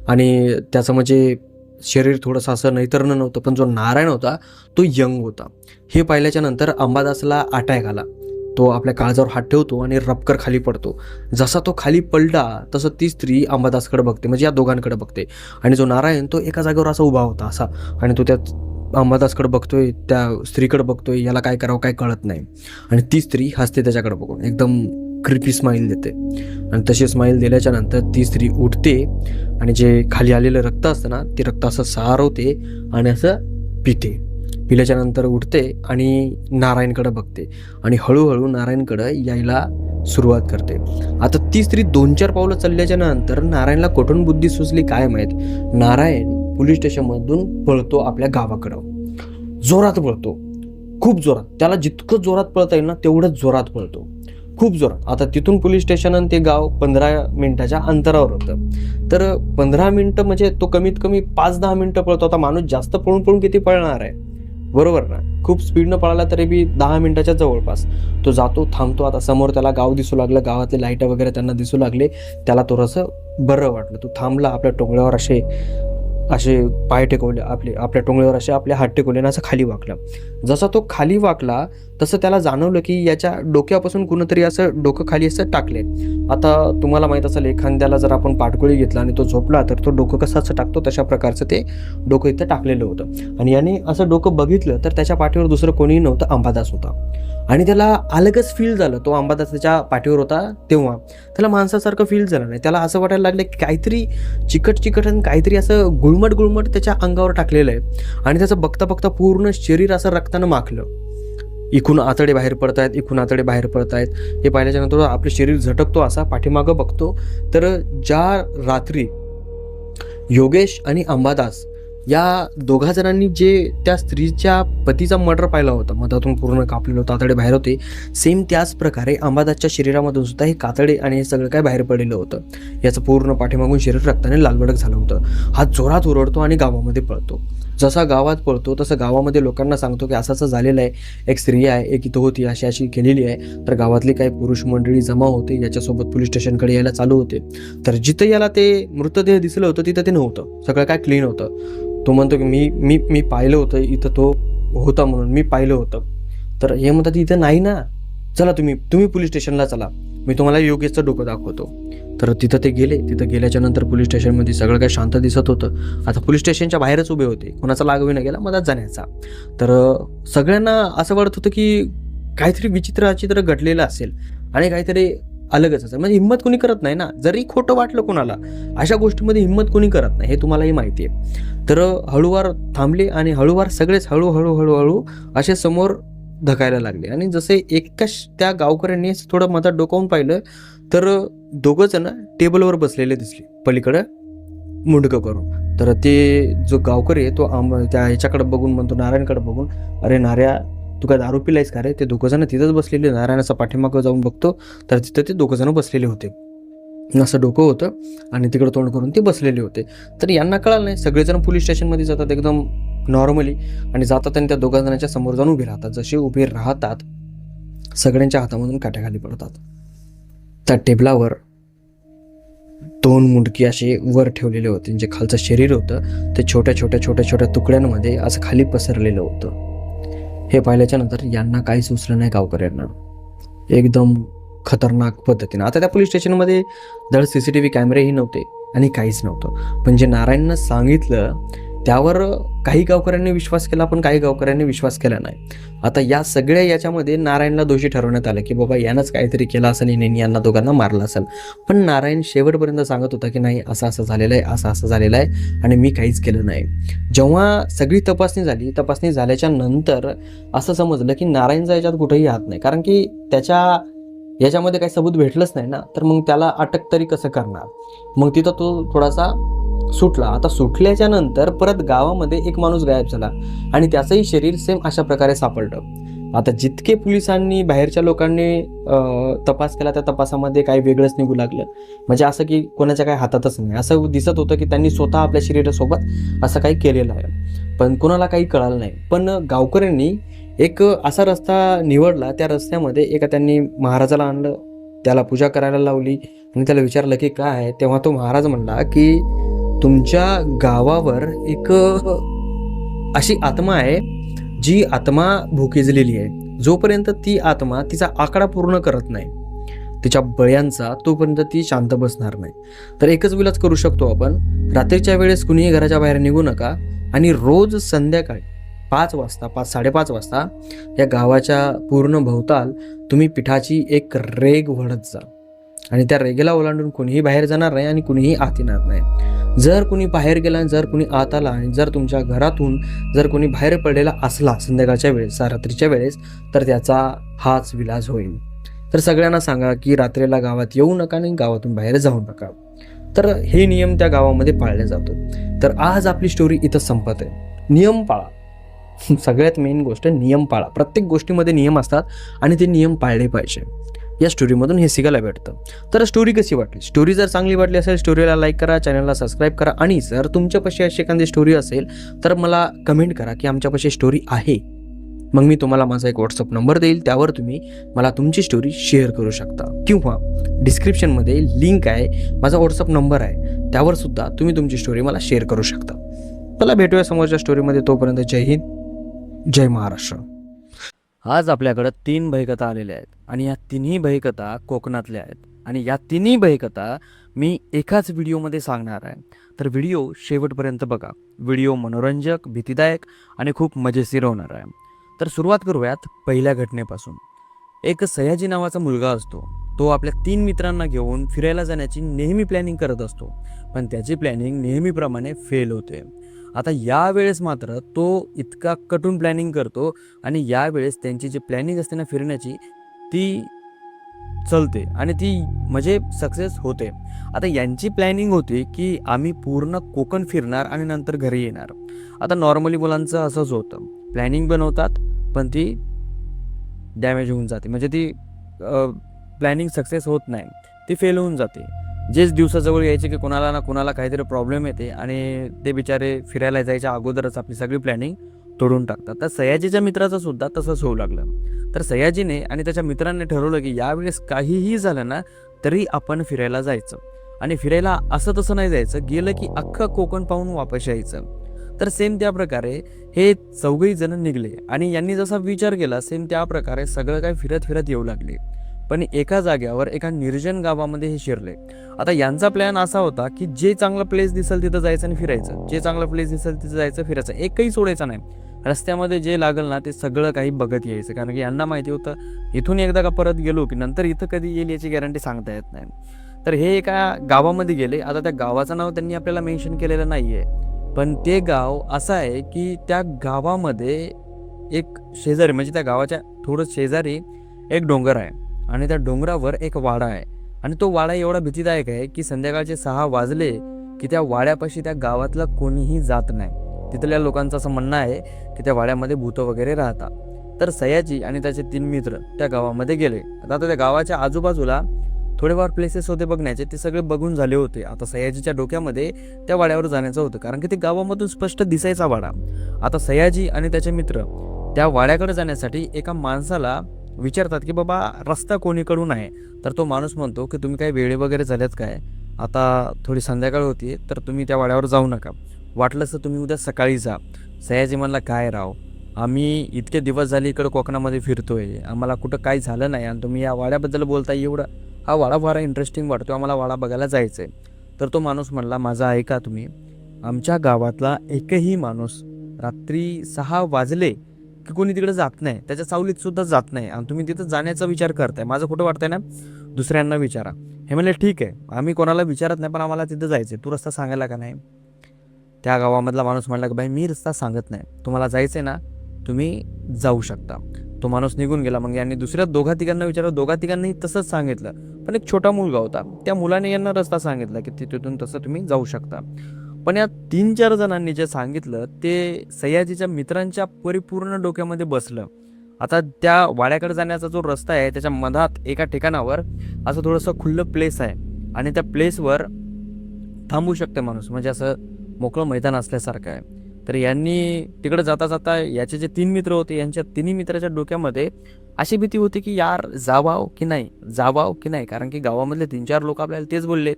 आणि त्याचं म्हणजे शरीर थोडंसं असं नैतर्न नव्हतं, पण जो नारायण होता तो यंग होता. हे पाहिल्याच्या नंतर अंबादासला अटॅक आला. तो आपल्या काळजावर हात ठेवतो आणि रपकर खाली पडतो. जसा तो खाली पडला तसं ती स्त्री अंबादासकडे बघते, म्हणजे या दोघांकडे बघते, आणि जो नारायण तो एका जागेवर असा उभा होता असा, आणि तो त्या अंबादासकडे बघतोय, त्या स्त्रीकडे बघतोय, याला काय करावं काय कळत नाही. आणि ती स्त्री हसते त्याच्याकडे बघून, एकदम क्रिपी स्माईल देते. आणि तशी स्माईल दिल्याच्या नंतर ती स्त्री उठते आणि जे खाली आलेलं रक्त असतं ना, ते रक्त असं सारवते आणि असं पिते. पिल्याच्या नंतर उठते आणि नारायणकडे बघते आणि हळूहळू नारायणकडे यायला सुरुवात करते. आता ती स्त्री 2-4 पावलं चालल्याच्या नंतर नारायणला कुठून बुद्धी सुचली काय माहीत, नारायण पोलीस स्टेशनमधून पळतो आपल्या गावाकडं. जोरात पळतो, खूप जोरात. त्याला जितकं जोरात पळता येईल ना तेवढंच जोरात पळतो, खूप जोरात. आता तिथून पोलीस स्टेशन आणि ते गाव 15 मिनिटाच्या अंतरावर होतं. तर 15 मिनिटं म्हणजे तो कमीत कमी 5-10 मिनिटं पळतो. आता माणूस जास्त पळून पळून किती पळणार आहे, बरोबर ना? खूप स्पीडनं पळाला तरी बी 10 मिनिटाच्या जवळपास तो जातो, थांबतो. आता समोर त्याला गाव दिसू लागलं, गावातले लाईट वगैरे त्यांना दिसू लागले. त्याला थोडंसं बरं वाटलं. तो थांबला, आपल्या टोंगळ्यावर असे पाय टेकवले, आपल्या टोंगळ्यावर असे आपले हात टेकवले आणि असं खाली वाकला. जसा तो खाली वाकला तसं त्याला जाणवलं की याच्या डोक्यापासून कुणीतरी असं डोकं खाली असं टाकले. आता तुम्हाला माहीत असेल, एखाद्याला जर आपण पाठगोळी घेतला आणि तो झोपला तर तो डोकं कसं असं टाकतो, तशा प्रकारचं ते डोकं इथं टाकलेलं होतं. आणि याने असं डोकं बघितलं तर त्याच्या पाठीवर दुसरं कोणीही नव्हतं, अंबादास होता. आणि त्याला अलगच फील झालं. तो अंबादास त्याच्या पाठीवर होता तेव्हा त्याला माणसासारखं फील झालं नाही. त्याला असं वाटायला लागलं की काहीतरी चिकट आणि काहीतरी असं गुळमट त्याच्या अंगावर टाकलेलं आहे. आणि त्याचं बघता बघता पूर्ण शरीर असं रक्तानं माखलं. इकून आतडे बाहेर पडतायत, इकून आतडे बाहेर पडतायत. हे पाहिल्याच्या नंतर आपलं शरीर झटकतो, असा पाठीमागं बघतो तर ज्या रात्री योगेश आणि अंबादास या दोघा जणांनी जे त्या स्त्रीच्या पतीचा मर्डर पाहिला होता, मधातून पूर्ण कापलेलं होतं, कातडे बाहेर होते, सेम त्याच प्रकारे अंबादासच्या शरीरामधून सुद्धा हे कातडे आणि हे सगळं काय बाहेर पडलेलं होतं. याचं पूर्ण पाठीमागून शरीर रक्ताने लालबडक झालं होतं. हा जोरात ओरडतो आणि गावामध्ये पळतो. जसा गावात पळतो तसं गावामध्ये लोकांना सांगतो की असं झालेलं आहे, एक स्त्री आहे, एक इथं होती, अशी केलेली आहे. तर गावातली काही पुरुष मंडळी जमा होते, याच्यासोबत पोलीस स्टेशनकडे यायला चालू होते. तर जिथं याला ते मृतदेह दिसलं होतं तिथं ते नव्हतं, सगळं काय क्लीन होतं. तो म्हणतो की मी पाहिलं होतं, इथं तो होता म्हणून मी पाहिलं होतं. तर हे म्हणतात इथं नाही ना, चला तुम्ही पोलीस स्टेशनला चला, मी तुम्हाला योगेशचं डोकं दाखवतो. तर तिथं ते गेले. तिथं गेल्याच्या नंतर पोलीस स्टेशनमध्ये सगळं काही शांत दिसत होतं. आता पोलीस स्टेशनच्या बाहेरच उभे होते, कोणाचा लागवी न गेला मधात जाण्याचा. तर सगळ्यांना असं वाटत होतं की काहीतरी विचित्र घडलेलं असेल आणि काहीतरी अलगच असेल. म्हणजे हिंमत कोणी करत नाही ना, जरी खोटं वाटलं कोणाला, अशा गोष्टीमध्ये हिंमत कोणी करत नाही, हे तुम्हालाही माहिती आहे. तर हळूवार थांबले आणि हळूवार सगळेच हळूहळू असे समोर धकायला लागले. आणि जसे एकाच त्या गावकऱ्यांनी थोडं मधात डोकावून पाहिलं तर दोघं जण टेबलवर बसलेले दिसले, पलीकडं मुंडकं करून. तर ते जो गावकरी आहे तो त्या ह्याच्याकडे बघून म्हणतो, नारायणकडे बघून, अरे नार्या, तू काय दारू पिलायस का रे? ते दोघं जण तिथंच बसलेले. नारायणाचा पाठीमागं जाऊन बघतो तर तिथं ते दोघं जण बसलेले होते. असं डोकं होतं आणि तिकडं तोंड करून ते बसलेले होते. तर यांना कळालं नाही. सगळेजण पोलीस स्टेशनमध्ये जातात एकदम नॉर्मली, आणि जातात आणि त्या दोघा जणांच्या समोर जाऊन उभे राहतात. जसे उभे राहतात सगळ्यांच्या हातामधून काट्याखाली पडतात. त्या टेबलावर 2 मुंडकी असे वर ठेवलेले होते. जे खालचं शरीर होतं ते छोट्या तुकड्यांमध्ये असं खाली पसरलेलं होतं. हे पाहिल्याच्या नंतर यांना काही सुचलं नाही गावकऱ्यांना, एकदम खतरनाक पद्धतीनं. आता त्या पोलीस स्टेशनमध्ये धड CCTV कॅमेरेही नव्हते आणि काहीच नव्हतं. पण जे नारायणनं सांगितलं त्यावर काही गावकऱ्यांनी विश्वास केला, पण काही गावकऱ्यांनी विश्वास केला नाही. आता या सगळ्या याच्यामध्ये नारायणला दोषी ठरवण्यात आलं की बाबा यानंच काहीतरी केलं असेल, यांनी यांना दोघांना मारलं असेल. पण नारायण शेवटपर्यंत सांगत होता की नाही, असं झालेलं आहे, असं झालेलं आहे आणि मी काहीच केलं नाही. जेव्हा सगळी तपासणी झाली, तपासणी झाल्याच्या नंतर असं समजलं की नारायणचा याच्यात कुठेही हात नाही, कारण की याच्यामध्ये काही सबूत भेटलंच नाही ना. तर मग त्याला अटक तरी कसं करणार? मग तिथं तो थोडासा सुटला. आता सुटल्याच्या नंतर परत गावामध्ये एक माणूस गायब झाला आणि त्याचंही शरीर सेम अशा प्रकारे सापडलं. आता जितके पोलिसांनी बाहेरच्या लोकांनी तपास केला त्या तपासामध्ये काही वेगळंच निघू लागलं. म्हणजे असं की कोणाच्या काही हातातच नाही, असं दिसत होतं की त्यांनी स्वतः आपल्या शरीरासोबत असं काही केलेलं आहे, पण कोणाला काही कळालं नाही. पण गावकऱ्यांनी एक असा रस्ता निवडला, त्या रस्त्यामध्ये एका त्यांनी महाराजाला आणलं, त्याला पूजा करायला लावली आणि त्याला विचारलं की काय आहे. तेव्हा तो महाराज म्हणला की तुमच्या गावावर एक अशी आत्मा आहे जी आत्मा भुकेजलेली आहे. जोपर्यंत ती आत्मा तिचा आकडा पूर्ण करत नाही तिच्या बळ्यांचा, तोपर्यंत ती शांत बसणार नाही. तर एकच विलाज करू शकतो आपण, रात्रीच्या वेळेस कुणीही घराच्या बाहेर निघू नका आणि रोज संध्याकाळी 5 वाजता 5-5:30 वाजता या गावाच्या पूर्ण भोवताल तुम्ही पिठाची एक रेघ वळत जा आणि त्या रेगेला ओलांडून कुणीही बाहेर जाणार नाही आणि कुणीही आत येणार नाही. जर कुणी बाहेर गेला आणि जर कुणी आत आला आणि जर तुमच्या घरातून जर कोणी बाहेर पडलेला असला संध्याकाळच्या वेळेस, रात्रीच्या वेळेस, तर त्याचा हाच विलाज होईल. तर सगळ्यांना सांगा की रात्रीला गावात येऊ नका आणि गावातून बाहेर जाऊ नका. तर हे नियम त्या गावामध्ये पाळले जातो. तर आज आपली स्टोरी इथं संपत आहे. नियम पाळा. सगळ्यात मेन गोष्ट नियम पाळा. प्रत्येक गोष्टीमध्ये नियम असतात आणि ते नियम पाळले पाहिजे. या स्टोरीमधून हे शिकायला भेटतं. तर स्टोरी कशी वाटली? स्टोरी जर चांगली वाटली असेल स्टोरीला लाईक करा, चॅनलला सबस्क्राईब करा आणि जर तुमच्यापाशी अशी एखादी स्टोरी असेल तर मला कमेंट करा की आमच्यापाशी स्टोरी आहे. मग मी तुम्हाला माझा एक व्हॉट्सअप नंबर देईल, त्यावर तुम्ही मला तुमची स्टोरी शेअर करू शकता किंवा डिस्क्रिप्शनमध्ये लिंक आहे, माझा व्हॉट्सअप नंबर आहे, त्यावर सुद्धा तुम्ही तुमची स्टोरी मला शेअर करू शकता. चला भेटूया समोरच्या स्टोरीमध्ये. तोपर्यंत जय हिंद, जय महाराष्ट्र. आज आपल्याकडं 3 भयकथा आलेल्या आहेत आणि या तिन्ही भयकथा कोकणातल्या आहेत आणि या तिन्ही भयकथा मी एकाच व्हिडिओमध्ये सांगणार आहे. तर व्हिडिओ शेवटपर्यंत बघा. व्हिडिओ मनोरंजक, भीतीदायक आणि खूप मजेशीर होणार आहे. तर सुरुवात करूयात पहिल्या घटनेपासून. एक सयाजी नावाचा मुलगा असतो. तो आपल्या 3 मित्रांना घेऊन फिरायला जाण्याची नेहमी प्लॅनिंग करत असतो, पण त्याची प्लॅनिंग नेहमीप्रमाणे फेल होते. आता यावेळेस मात्र तो इतका कटून प्लॅनिंग करतो आणि यावेळेस त्यांची जी प्लॅनिंग असते ना फिरण्याची, ती चलते आणि ती म्हणजे सक्सेस होते. आता यांची प्लॅनिंग होती की आम्ही पूर्ण कोकण फिरणार आणि नंतर घरी येणार. आता नॉर्मली मुलांचं असंच होतं, प्लॅनिंग बनवतात पण ती डॅमेज होऊन जाते, म्हणजे ती प्लॅनिंग सक्सेस होत नाही, ती फेल होऊन जाते. जेच दिवसाजवळ यायचे की कोणाला ना कोणाला काहीतरी प्रॉब्लेम येते आणि ते बिचारे फिरायला जायच्या अगोदरच आपली सगळी प्लॅनिंग तोडून टाकतात. तर सयाजीच्या मित्राचं सुद्धा तसंच होऊ लागलं. तर सयाजीने आणि त्याच्या मित्रांनी ठरवलं की यावेळेस काहीही झालं ना तरी आपण फिरायला जायचं आणि फिरायला असं तसं नाही जायचं, गेलं की अख्खं कोकण पाहून वापस यायचं. तर सेम त्या प्रकारे हे चौघही जण निघले आणि यांनी जसा विचार केला सेम त्या प्रकारे सगळं काय फिरत फिरत येऊ लागले. पण एका जाग्यावर एका निर्जन गावामध्ये हे शिरले. आता यांचा प्लॅन असा होता की जे चांगलं प्लेस दिसेल तिथं जायचं आणि फिरायचं, जे चांगलं प्लेस दिसेल तिथं जायचं फिरायचं, एकही सोडायचं नाही. रस्त्यामध्ये जे लागल ना ते सगळं काही बघत यायचं, कारण की यांना माहिती होतं इथून एकदा का परत गेलो की नंतर इथं कधी येईल याची गॅरंटी सांगता येत नाही. तर हे एका गावामध्ये गेले. आता त्या गावाचं नाव त्यांनी आपल्याला मेन्शन केलेलं नाही आहे, पण ते गाव असं आहे की त्या गावामध्ये एक शेजारी, म्हणजे त्या गावाच्या थोडं शेजारी एक डोंगर आहे आणि त्या डोंगरावर एक वाडा आहे आणि तो वाडा एवढा भीतीदायक आहे की संध्याकाळचे 6 वाजले की त्या वाड्यापाशी त्या गावातला कोणीही जात नाही. तिथल्या लोकांचं असं म्हणणं आहे की त्या वाड्यामध्ये भूतं वगैरे राहतात. तर सयाजी आणि त्याचे 3 मित्र त्या गावामध्ये गेले. आता त्या गावाच्या आजूबाजूला थोडेफार प्लेसेस होते बघण्याचे, ते सगळे बघून झाले होते. आता सयाजीच्या डोक्यामध्ये त्या वाड्यावर जाण्याचं होतं, कारण की ते गावामधून स्पष्ट दिसायचा वाडा. आता सयाजी आणि त्याचे मित्र त्या वाड्याकडे जाण्यासाठी एका माणसाला विचारतात की बाबा रस्ता कोणीकडून आहे. तर तो माणूस म्हणतो की तुम्ही काही वेळे वगैरे झाल्यात काय, आता थोडी संध्याकाळ होती तर तुम्ही त्या वाड्यावर जाऊ नका, वाटलंच तर तुम्ही उद्या सकाळी जा. सयाजी म्हणला काय राव, आम्ही इतके दिवस झाले इकडं कोकणामध्ये फिरतोय, आम्हाला कुठं काही झालं नाही आणि तुम्ही या वाड्याबद्दल बोलताय एवढं, हा वाडा फार इंटरेस्टिंग वाटतो, आम्हाला वाडा बघायला जायचं आहे. तर तो माणूस म्हणला माझं ऐका तुम्ही, आमच्या गावातला एकही माणूस रात्री 6 वाजले की कोणी तिकडे जात नाही, त्याच्या सावलीत सुद्धा जात नाही आणि तुम्ही तिथं जाण्याचा विचार करताय, माझं कुठं वाटतंय ना, दुसऱ्यांना विचारा. हे म्हणले ठीक आहे, आम्ही कोणाला विचारत नाही पण आम्हाला तिथं जायचं आहे, तू रस्ता सांगायला का नाही. त्या गावामधला माणूस म्हणला की बाई मी रस्ता सांगत नाही, तुम्हाला जायचं आहे ना तुम्ही जाऊ शकता. तो माणूस निघून गेला. मग यांनी दुसऱ्या 2-3 विचारलं, 2-3 तसंच सांगितलं, पण एक छोटा मुलगा होता, त्या मुलाने यांना रस्ता सांगितला की तिथून तसं तुम्ही जाऊ शकता. पण या 3-4 जणांनी जे सांगितलं ते सयाजीच्या मित्रांच्या परिपूर्ण डोक्यामध्ये बसलं. आता त्या वाड्याकडे जाण्याचा जो रस्ता आहे त्याच्या मधात एका ठिकाणावर असं थोडंसं खुल्लं प्लेस आहे आणि त्या प्लेसवर थांबू शकते माणूस, म्हणजे असं मोकळं मैदान असल्यासारखं आहे. तर यांनी तिकडे जाता जाता याचे जे 3 मित्र होते यांच्या तिन्ही मित्राच्या डोक्यामध्ये अशी भीती होती की यार जावाव की नाही, जावाव की नाही, कारण की गावामधले 3-4 लोक आपल्याला तेच बोलले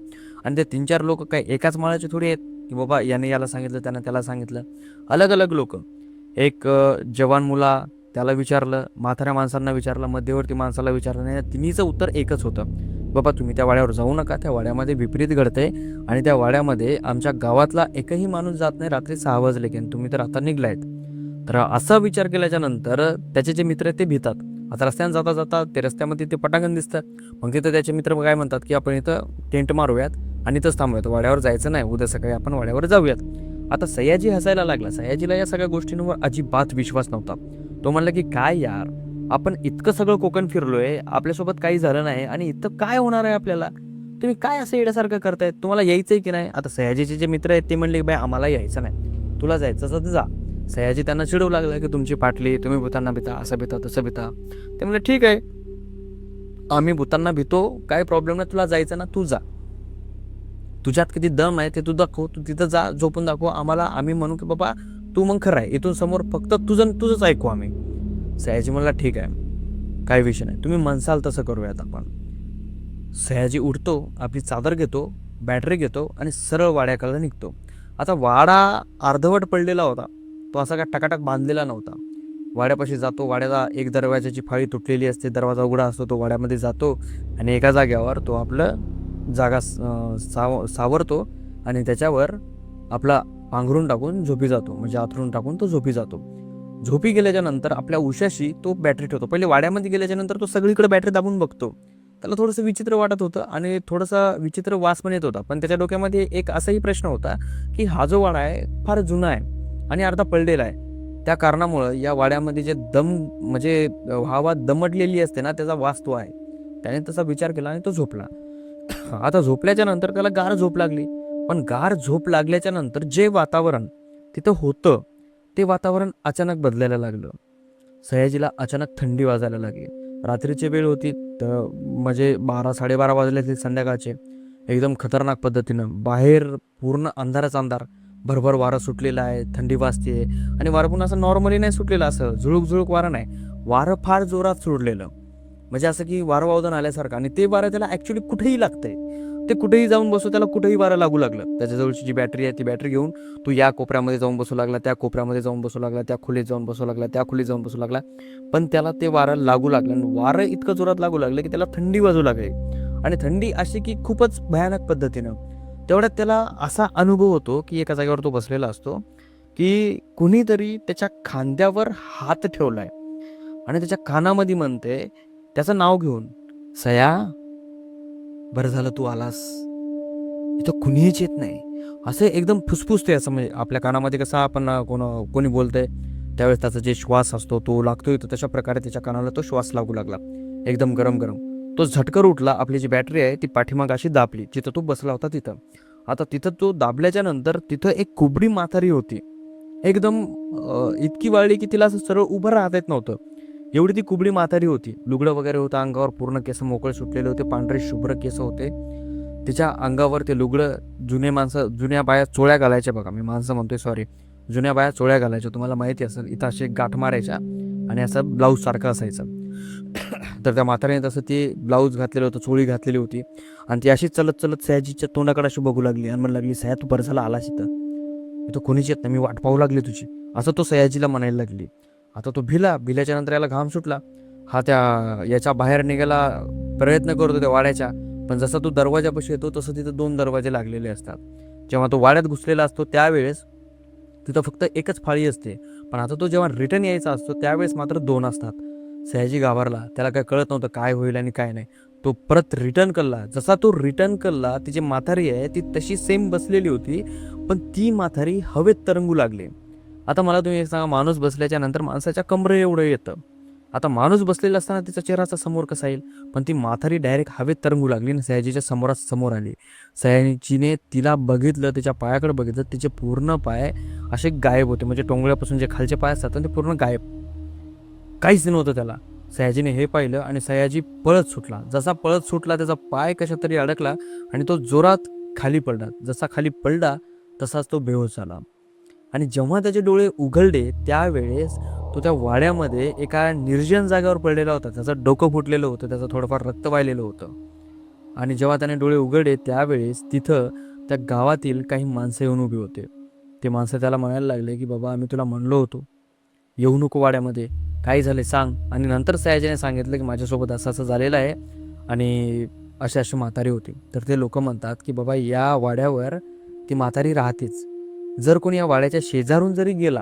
आणि ते 3-4 लोक काय एकाच माळाचे थोडी आहेत की बाबा याने याला सांगितलं त्यानं त्याला सांगितलं. अलग अलग लोक. एक जवान मुला त्याला विचारलं, म्हाताऱ्या माणसांना विचारलं, मध्यवर्ती माणसाला विचारलं, नाही तिन्हीचं उत्तर एकच होतं, बाबा तुम्ही त्या वाड्यावर जाऊ नका, त्या वाड्यामध्ये विपरीत घडतंय आणि त्या वाड्यामध्ये आमच्या गावातला एकही माणूस जात नाही रात्री 6 वाजले की, तुम्ही तर आता निघलायत. तर असा विचार केल्याच्या नंतर त्याचे जे मित्र आहेत ते भितात. आता रस्त्याने जाता जाता ते रस्त्यामध्ये ते पटांगण दिसतं. मग तिथं त्याचे मित्र काय म्हणतात की आपण इथं टेंट मारूयात आणि इथंच थांबूयात, वाड्यावर जायचं नाही, उद्या सकाळी आपण वाड्यावर जाऊयात. आता सयाजी हसायला लागला. सयाजीला या सगळ्या गोष्टींवर अजिबात विश्वास नव्हता. तो म्हणला की काय यार, आपण इतकं सगळं कोकण फिरलोय, आपल्यासोबत काही झालं नाही आणि इथं काय होणार आहे आपल्याला, तुम्ही काय असं येण्यासारखं करताय, तुम्हाला यायचंय की नाही. आता सयाजीचे जे मित्र आहेत ते म्हणले बाय आम्हाला यायचं नाही, तुला जायचं असं तर जा. सयाजी त्यांना चिडवू लागला की तुमची पाटली, तुम्ही भूतांना भिता, असं भिता तसं भिता. ते म्हणले ठीक आहे, आम्ही भूतांना भितो, काय प्रॉब्लेम नाही, तुला जायचं ना तू जा, तुझ्यात किती दम आहे ते तू दाखव, तू तिथं जा झोपून दाखव आम्हाला, आम्ही म्हणू की बाबा तू मग खरं आहे, इथून समोर फक्त तुझंच ऐकू आम्ही. सयाजी म्हणला ठीक आहे, काय विषय नाही, तुम्ही म्हणसाल तसं करूयात आपण. सयाजी उठतो, आपली चादर घेतो, बॅटरी घेतो आणि सरळ वाड्याकडे निघतो. आता वाडा अर्धवट पडलेला होता, तो असा काय टकाटक बांधलेला नव्हता. वाड्यापाशी जातो, वाड्याला एक दरवाजाची फाळी तुटलेली असते, दरवाजा उघडा असतो, तो वाड्यामध्ये जातो आणि एका जाग्यावर तो आपलं जागा सावरतो आणि त्याच्यावर आपला पांघरून टाकून झोपी जातो, म्हणजे आथरून टाकून तो झोपी जातो. झोपी गेल्याच्या नंतर आपल्या उशाशी तो बॅटरी ठेवतो. पहिले वाड्यामध्ये गेल्याच्या नंतर तो सगळीकडे बॅटरी दाबून बघतो. त्याला थोडंसं विचित्र वाटत होतं आणि थोडासा विचित्र वास पण येत होता, पण त्याच्या डोक्यामध्ये एक असाही प्रश्न होता की हा जो वाडा आहे फार जुना आहे आणि अर्धा पडलेला आहे. त्या कारणामुळं या वाड्यामध्ये जे म्हणजे हवा दमटलेली असते ना, त्याचा वास तो आहे. त्याने तसा विचार केला आणि तो झोपला. आता झोपल्याच्या नंतर त्याला गार झोप लागली, पण गार झोप लागल्याच्या नंतर जे वातावरण तिथं होतं ते वातावरण अचानक बदलायला लागलं. सयाजीला अचानक थंडी वाजायला लागली. रात्रीची वेळ होती, तर म्हणजे 12-12:30 वाजले ते संध्याकाळचे. एकदम खतरनाक पद्धतीनं बाहेर पूर्ण अंधारच अंधार, भरभर वारं सुटलेलं आहे, थंडी वाजते आणि वारं पण असं नॉर्मली नाही सुटलेलं, असं झुळूक झुळूक वारं नाही, वारं फार जोरात सुटलेलं, म्हणजे असं की वारं वावदन आल्यासारखं. आणि ते वारं त्याला ॲक्च्युली कुठेही लागतंय, ते कुठेही जाऊन बसू, त्याला कुठेही वारं लागू लागलं. त्याच्याजवळची जी बॅटरी आहे ती बॅटरी घेऊन तो या कोपऱ्यामध्ये जाऊन बसू लागला, त्या कोपऱ्यामध्ये जाऊन बसू लागला, त्या खोलीत जाऊन बसू लागला, त्या खोलीत जाऊन बसू लागला, पण त्याला ते वारं लागू लागलं आणि वारं इतकं जोरात लागू लागलं की त्याला थंडी वाजू लागली. आणि थंडी अशी की खूपच भयानक पद्धतीनं. तेवढ्यात त्याला असा अनुभव होतो की एका जागेवर तो बसलेला असतो की कुणीतरी त्याच्या खांद्यावर हात ठेवलाय आणि त्याच्या कानामध्ये म्हणते त्याचं नाव घेऊन, सया, बरं झालं तू आलास, इथं कुणीच येत नाही, असं एकदम फुसफुसते. असं म्हणजे आपल्या कानामध्ये कसं आपण कोणी बोलतंय त्यावेळेस त्याचा जे श्वास असतो तो लागतोय, तर तशा प्रकारे त्याच्या कानाला तो श्वास लागू लागला, एकदम गरम गरम. तो झटकर उठला, आपली जी बॅटरी आहे ती पाठीमाग अशी दाबली जिथं तो बसला होता तिथं. आता तिथं तो दाबल्याच्या नंतर तिथं एक कुबडी म्हातारी होती, एकदम इतकी वाळली की तिला असं सरळ उभं राहता येत नव्हतं, एवढी ती कुबडी म्हातारी होती. लुगडं वगैरे होतं अंगावर, पूर्ण केस मोकळे सुटलेले होते, पांढरे शुभ्र केस होते तिच्या अंगावर. ते लुगडं जुन्या बाया चोळ्या घालायच्या बघा, मी माणसं म्हणतोय सॉरी, जुन्या बाया चोळ्या घालायच्या, तुम्हाला माहिती असेल, इथं असे गाठ मारायच्या आणि असं ब्लाऊज सारखं असायचं. तर त्या म्हाताऱ्याने तसं ते ब्लाऊज घातलेलं होतं, चोळी घातलेली होती आणि ती अशीच चलत चलत सयाजीच्या तोंडाकडे अशी बघू लागली आणि म्हणू लागली, सया तू बरं झाला आलास, इथं कोणीच येत नाही, मी वाट पाहू लागली तुझी, असं तो सयाजीला म्हणायला लागली. आता तो भिल्याच्या नंतर याला घाम सुटला. हा याच्या बाहेर निघायला प्रयत्न करतो त्या वाड्याच्या, पण जसा तो दरवाजापाशी येतो तसं तिथं 2 दरवाजे लागलेले असतात. जेव्हा तो वाड्यात घुसलेला असतो त्यावेळेस तिथं फक्त एकच फाळी असते, पण आता तो जेव्हा रिटर्न यायचा असतो त्यावेळेस मात्र 2 असतात. सयाजी घाबरला, त्याला काय कळत नव्हतं काय होईल आणि काय नाही. तो परत रिटर्न करला. जसा तो रिटर्न करला, तिची म्हातारी आहे ती तशी सेम बसलेली होती, पण ती म्हातारी हवेत तरंगू लागली. आता मला तुम्ही एक सांगा, माणूस बसल्याच्या नंतर माणसाच्या कमरे एवढं येतं, आता माणूस बसलेला असताना तिचा चेहरा असा समोर कसा येईल? पण ती म्हातारी डायरेक्ट हवेत तरंगू लागली आणि सयाजीच्या समोर आली. सयाजीने तिला बघितलं, तिच्या पायाकडे बघितलं, तिचे पूर्ण पाय असे गायब होते. म्हणजे टोंगळ्यापासून जे खालचे पाय असतात ते पूर्ण गायब, काहीच नव्हतं त्याला. सयाजीने हे पाहिलं आणि सयाजी पळत सुटला. जसा पळत सुटला त्याचा पाय कशात तरी अडकला आणि तो जोरात खाली पडला. जसा खाली पडला तसाच तो बेहोश झाला. आणि जेव्हा त्याचे डोळे उघडले त्यावेळेस तो त्या वाड्यामध्ये एका निर्जन जागेवर पडलेला होता. त्याचं डोकं फुटलेलं होतं, त्याचं थोडंफार रक्त वाहिलेलं होतं. आणि जेव्हा त्याने डोळे उघडले त्यावेळेस तिथं त्या गावातील काही माणसं येऊन उभी होते. ते माणसं त्याला म्हणायला लागले की बाबा, आम्ही तुला म्हणलो होतो येऊ नको वाड्यामध्ये, काय झाले सांग. आणि नंतर सयाजीने सांगितलं की माझ्यासोबत असं असं झालेलं आहे आणि अशी अशी म्हातारी होती. तर ते लोक म्हणतात की बाबा, या वाड्यावर ती म्हातारी राहतेच. जर कोणी या वाड्याच्या शेजारून जरी गेला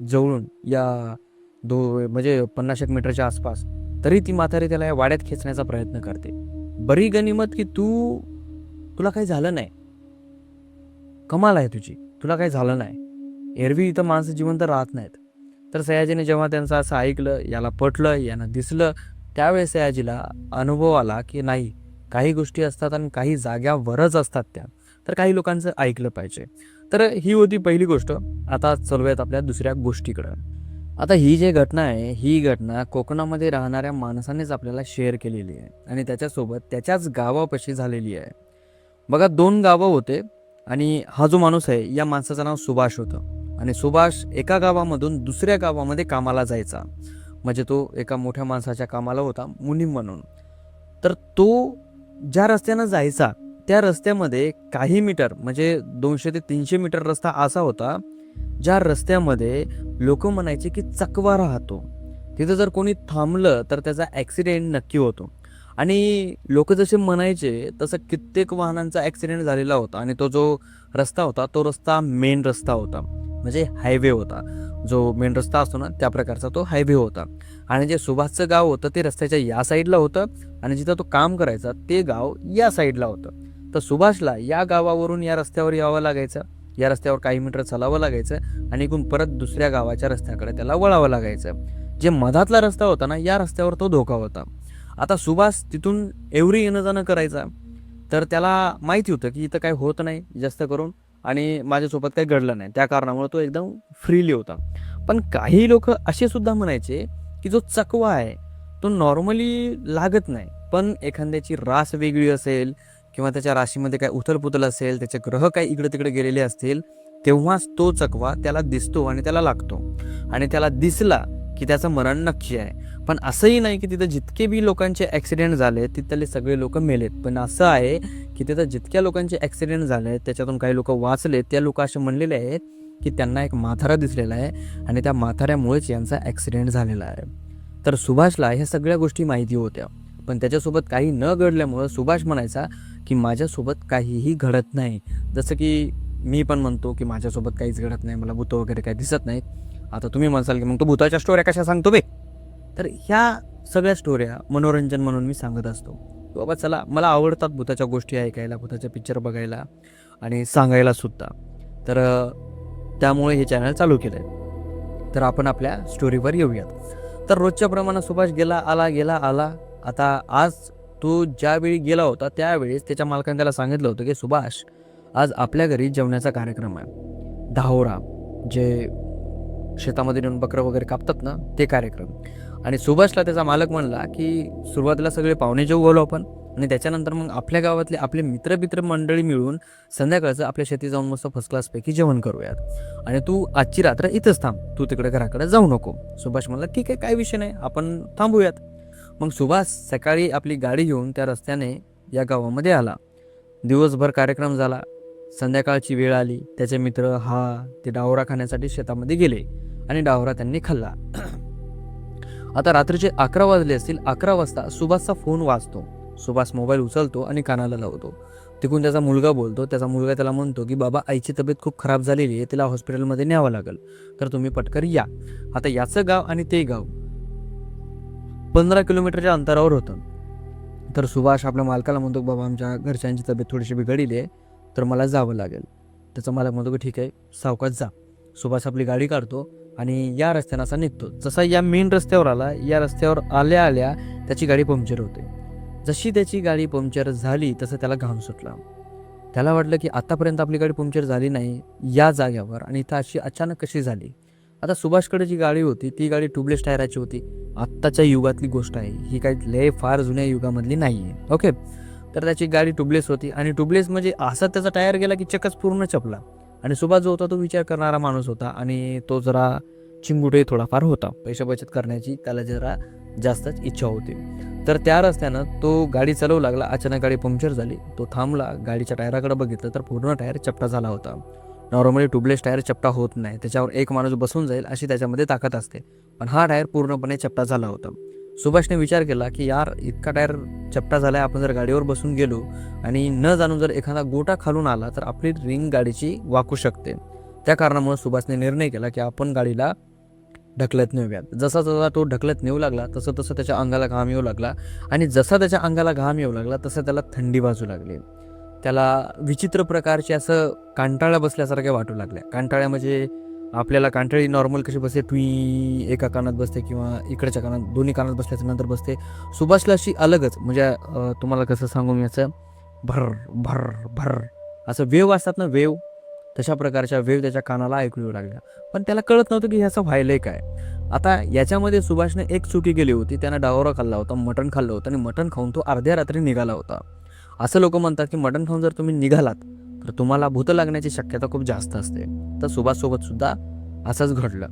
जवळून या म्हणजे 50 मीटरच्या आसपास, तरी ती म्हातारी त्याला या वाड्यात खेचण्याचा प्रयत्न करते. बरी गनिमत की तुला काही झालं नाही, कमाल आहे तुझी, तुला काही झालं नाही. एरवी इथं माणसं जिवंत राहत नाहीत. तर सयाजीने जेव्हा त्यांचं असं ऐकलं, याला पटलं, यांना दिसलं, त्यावेळेस सयाजीला अनुभव आला की नाही, काही गोष्टी असतात आणि काही जाग्यावरच असतात त्या, तर काही लोकांचं ऐकलं पाहिजे. तर ही होती पहिली गोष्ट. आता चलूयात आपल्या दुसऱ्या गोष्टीकडं. आता ही जी घटना आहे, ही घटना कोकणामध्ये राहणाऱ्या माणसानेच आपल्याला शेअर केलेली आहे आणि त्याच्यासोबत त्याच्याच गावापाशी झालेली आहे. बघा, 2 गावं होते आणि हा जो माणूस आहे या माणसाचं नाव सुभाष होतं. आणि सुभाष एका गावामधून दुसऱ्या गावामध्ये कामाला जायचा. म्हणजे तो एका मोठ्या माणसाच्या कामाला होता, मुनीम म्हणून. तर तो ज्या रस्त्यानं जायचा त्या रस्त्यामध्ये काही मीटर, म्हणजे 200 ते 300 मीटर रस्ता असा होता ज्या रस्त्यामध्ये लोक म्हणायचे की चकवा राहतो. तिथं जर कोणी थांबलं तर त्याचा ॲक्सिडेंट नक्की होतो. आणि लोक जसे म्हणायचे तसं कित्येक वाहनांचा ॲक्सिडेंट झालेला होता. आणि तो जो रस्ता होता तो रस्ता मेन रस्ता होता, म्हणजे हायवे होता. जो मेन रस्ता असतो ना त्या प्रकारचा तो हायवे होता. आणि जे सुभाषचं गाव होतं ते रस्त्याच्या या साईडला होतं आणि जिथं तो काम करायचा ते गाव या साईडला होतं. तर सुभाषला या गावावरून या रस्त्यावर यावं लागायचं, या रस्त्यावर काही मीटर चालावं लागायचं आणि इकडून परत दुसऱ्या गावाच्या रस्त्याकडे त्याला वळावं लागायचं. जे मधातला रस्ता होता ना, या रस्त्यावर तो धोका होता. आता सुभाष तिथून एवढी येणं जाणं करायचा, तर त्याला माहिती होतं की इथं काही होत नाही जास्त करून आणि माझ्यासोबत काही घडलं नाही, त्या कारणामुळे तो एकदम फ्रीली होता. पण काही लोक असे सुद्धा म्हणायचे की जो चकवा आहे तो नॉर्मली लागत नाही, पण एखाद्याची रास वेगळी असेल किंवा त्याच्या राशीमध्ये काय उथलपुथल असेल, त्याचे ग्रह काही इकडे तिकडे गेलेले असतील, तेव्हाच तो चकवा त्याला दिसतो आणि त्याला लागतो. आणि त्याला दिसला की त्याचं मरण नक्की आहे. पण असंही नाही की तिथं जितके बी लोकांचे ॲक्सिडेंट झाले तिथले सगळे लोक मेलेत. पण असं आहे की तिथं जितक्या लोकांचे ॲक्सिडेंट झाले त्याच्यातून काही लोक वाचले. त्या लोक असे म्हणलेले आहेत की त्यांना एक म्हातारा दिसलेला आहे आणि त्या म्हाताऱ्यामुळेच यांचा ॲक्सिडेंट झालेला आहे. तर सुभाषला ह्या सगळ्या गोष्टी माहिती होत्या, पण त्याच्यासोबत काही न घडल्यामुळं सुभाष म्हणायचा की माझ्यासोबत काहीही घडत नाही. जसं की मी पण म्हणतो की माझ्यासोबत काहीच घडत नाही, मला भूतं वगैरे काही दिसत नाहीत. आता तुम्ही म्हणसाल की मग तो भूताच्या स्टोऱ्या कशा सांगतो बे? तर ह्या सगळ्या स्टोऱ्या मनोरंजन म्हणून मी सांगत असतो. बाबा चला, मला आवडतात भूताच्या गोष्टी ऐकायला, भूताचे पिक्चर बघायला आणि सांगायला सुद्धा. तर त्यामुळे हे चॅनल चालू केलं आहे. तर आपण आपल्या स्टोरीवर येऊयात. तर रोजच्या प्रमाणे सुभाष गेला आला. आता आज तो ज्यावेळी गेला होता त्यावेळेस त्याच्या मालकाने त्याला सांगितलं होतं की सुभाष, आज आपल्या घरी जेवणाचा कार्यक्रम आहे, धावरा, जे शेतामध्ये नेऊन बकरं वगैरे कापतात ना ते कार्यक्रम. आणि सुभाषला त्याचा मालक म्हणला की सुरुवातीला सगळे पाहुणे जेवू घालू आपण आणि त्याच्यानंतर मग आपल्या गावातले आपले मित्र मंडळी मिळून संध्याकाळचं आपल्या शेती जाऊन मस्त फर्स्ट क्लासपैकी जेवण करूयात. आणि तू आजची रात्र इथंच थांब, तू तिकडे घराकडे जाऊ नको. सुभाष म्हणला ठीक आहे, काय विषय नाही, आपण थांबूयात. मग सुभाष सकाळी आपली गाडी घेऊन त्या रस्त्याने या गावामध्ये आला. दिवसभर कार्यक्रम झाला. संध्याकाळची वेळ आली. त्याचे मित्र ते डावरा खाण्यासाठी शेतामध्ये गेले आणि डावरा त्यांनी खाल्ला. आता रात्रीचे 11 वाजले असतील. 11 वाजता सुभाषचा फोन वाजतो. सुभाष मोबाईल उचलतो आणि कानाला लावतो. तिकडून त्याचा मुलगा बोलतो. त्याचा मुलगा त्याला म्हणतो की बाबा, आईची तब्येत खूप खराब झालेली आहे, तिला हॉस्पिटलमध्ये न्यावं लागेल, तर तुम्ही पटकन या. आता याचं गाव आणि ते गाव 15 किलोमीटरच्या अंतरावर होतं. तर सुभाष आपल्या मालकाला म्हणतो बाबा, आमच्या घरच्यांची तब्येत थोडीशी बिघडलेली आहे, तर मला जावं लागेल. त्याचा मालक म्हणतो की ठीक आहे, सावकाश जा. सुभाष आपली गाडी काढतो आणि या रस्त्यानं असा निघतो. जसा या मेन रस्त्यावर आला, या रस्त्यावर आल्या आल्या त्याची गाडी पंक्चर होते. जशी त्याची गाडी पंक्चर झाली तसं त्याला घाम सुटला. त्याला वाटलं की आतापर्यंत आपली गाडी पंक्चर झाली नाही या जाग्यावर, आणि इथं अशी अचानक कशी झाली. आता सुभाषकडे जी गाडी होती ती गाडी ट्यूबलेस टायराची होती. आत्ताच्या युगातली गोष्ट आहे ही, काही लय फार जुन्या युगामधली नाही आहे. ओके, तर त्याची गाडी ट्यूबलेस होती, आणि ट्यूबलेस म्हणजे असा त्याचा टायर गेला की चक्कच पूर्ण चपला. आणि सुभाष जो होता तो विचार करणारा माणूस होता, आणि तो जरा चिंगुटे थोडाफार होता. पैसे बचत करण्याची त्याला जरा जास्तच इच्छा होती. तर त्या रस्त्यानं तो गाडी चालवू लागला. अचानक गाडी पंक्चर झाली. तो थांबला, गाडीच्या टायराकडे बघितलं तर पूर्ण टायर चपटा झाला होता. नॉर्मली ट्यूबलेस टायर चपटा होत नाही, त्याच्यावर एक माणूस बसून जाईल अशी त्याच्यामध्ये ताकद असते, पण हा टायर पूर्णपणे चपटा झाला होता. सुभाषने विचार केला की यार, इतका टायर चपटा झालाय, आपण जर गाडीवर बसून गेलो आणि न जाणून जर एखादा गोटा खालून आला तर आपली रिंग गाडीची वाकू शकते. त्या कारणामुळे सुभाषने निर्णय केला की आपण गाडीला ढकलत नेऊयात. जसा जसा तो ढकलत नेऊ लागला तसं तसं त्याच्या अंगाला घाम येऊ लागला, आणि जसा त्याच्या अंगाला घाम येऊ लागला तसं त्याला थंडी वाजू लागली. त्याला विचित्र प्रकारचे असं कांटाळ्या बसल्यासारख्या वाटू लागल्या. कांटाळ्या म्हणजे आपल्याला कांटाळी नॉर्मल कशी बसते, ट्वी एका कानात बसते किंवा इकडच्या कानात, दोन्ही कानात बसल्याच्या नंतर बसते. सुभाषला अशी अलगच, म्हणजे तुम्हाला कसं सांगू मी, असं भर भर भर असं वेव असतात ना, वेव, तशा प्रकारच्या वेव त्याच्या कानाला ऐकू येऊ लागल्या. पण त्याला कळत नव्हतं की ह्याचं व्हायलंय काय. आता याच्यामध्ये सुभाषने एक चुकी केली होती, त्यानं डावरा खाल्ला होता, मटण खाल्लं होतं, आणि मटण खाऊन तो अर्ध्या रात्री निघाला होता. असं लोक म्हणतात की मटण खाऊन जर तुम्ही निघालात तर तुम्हाला भूत लागण्याची शक्यता खूप जास्त असते. तर सुभाषसोबत सुद्धा असंच घडलं.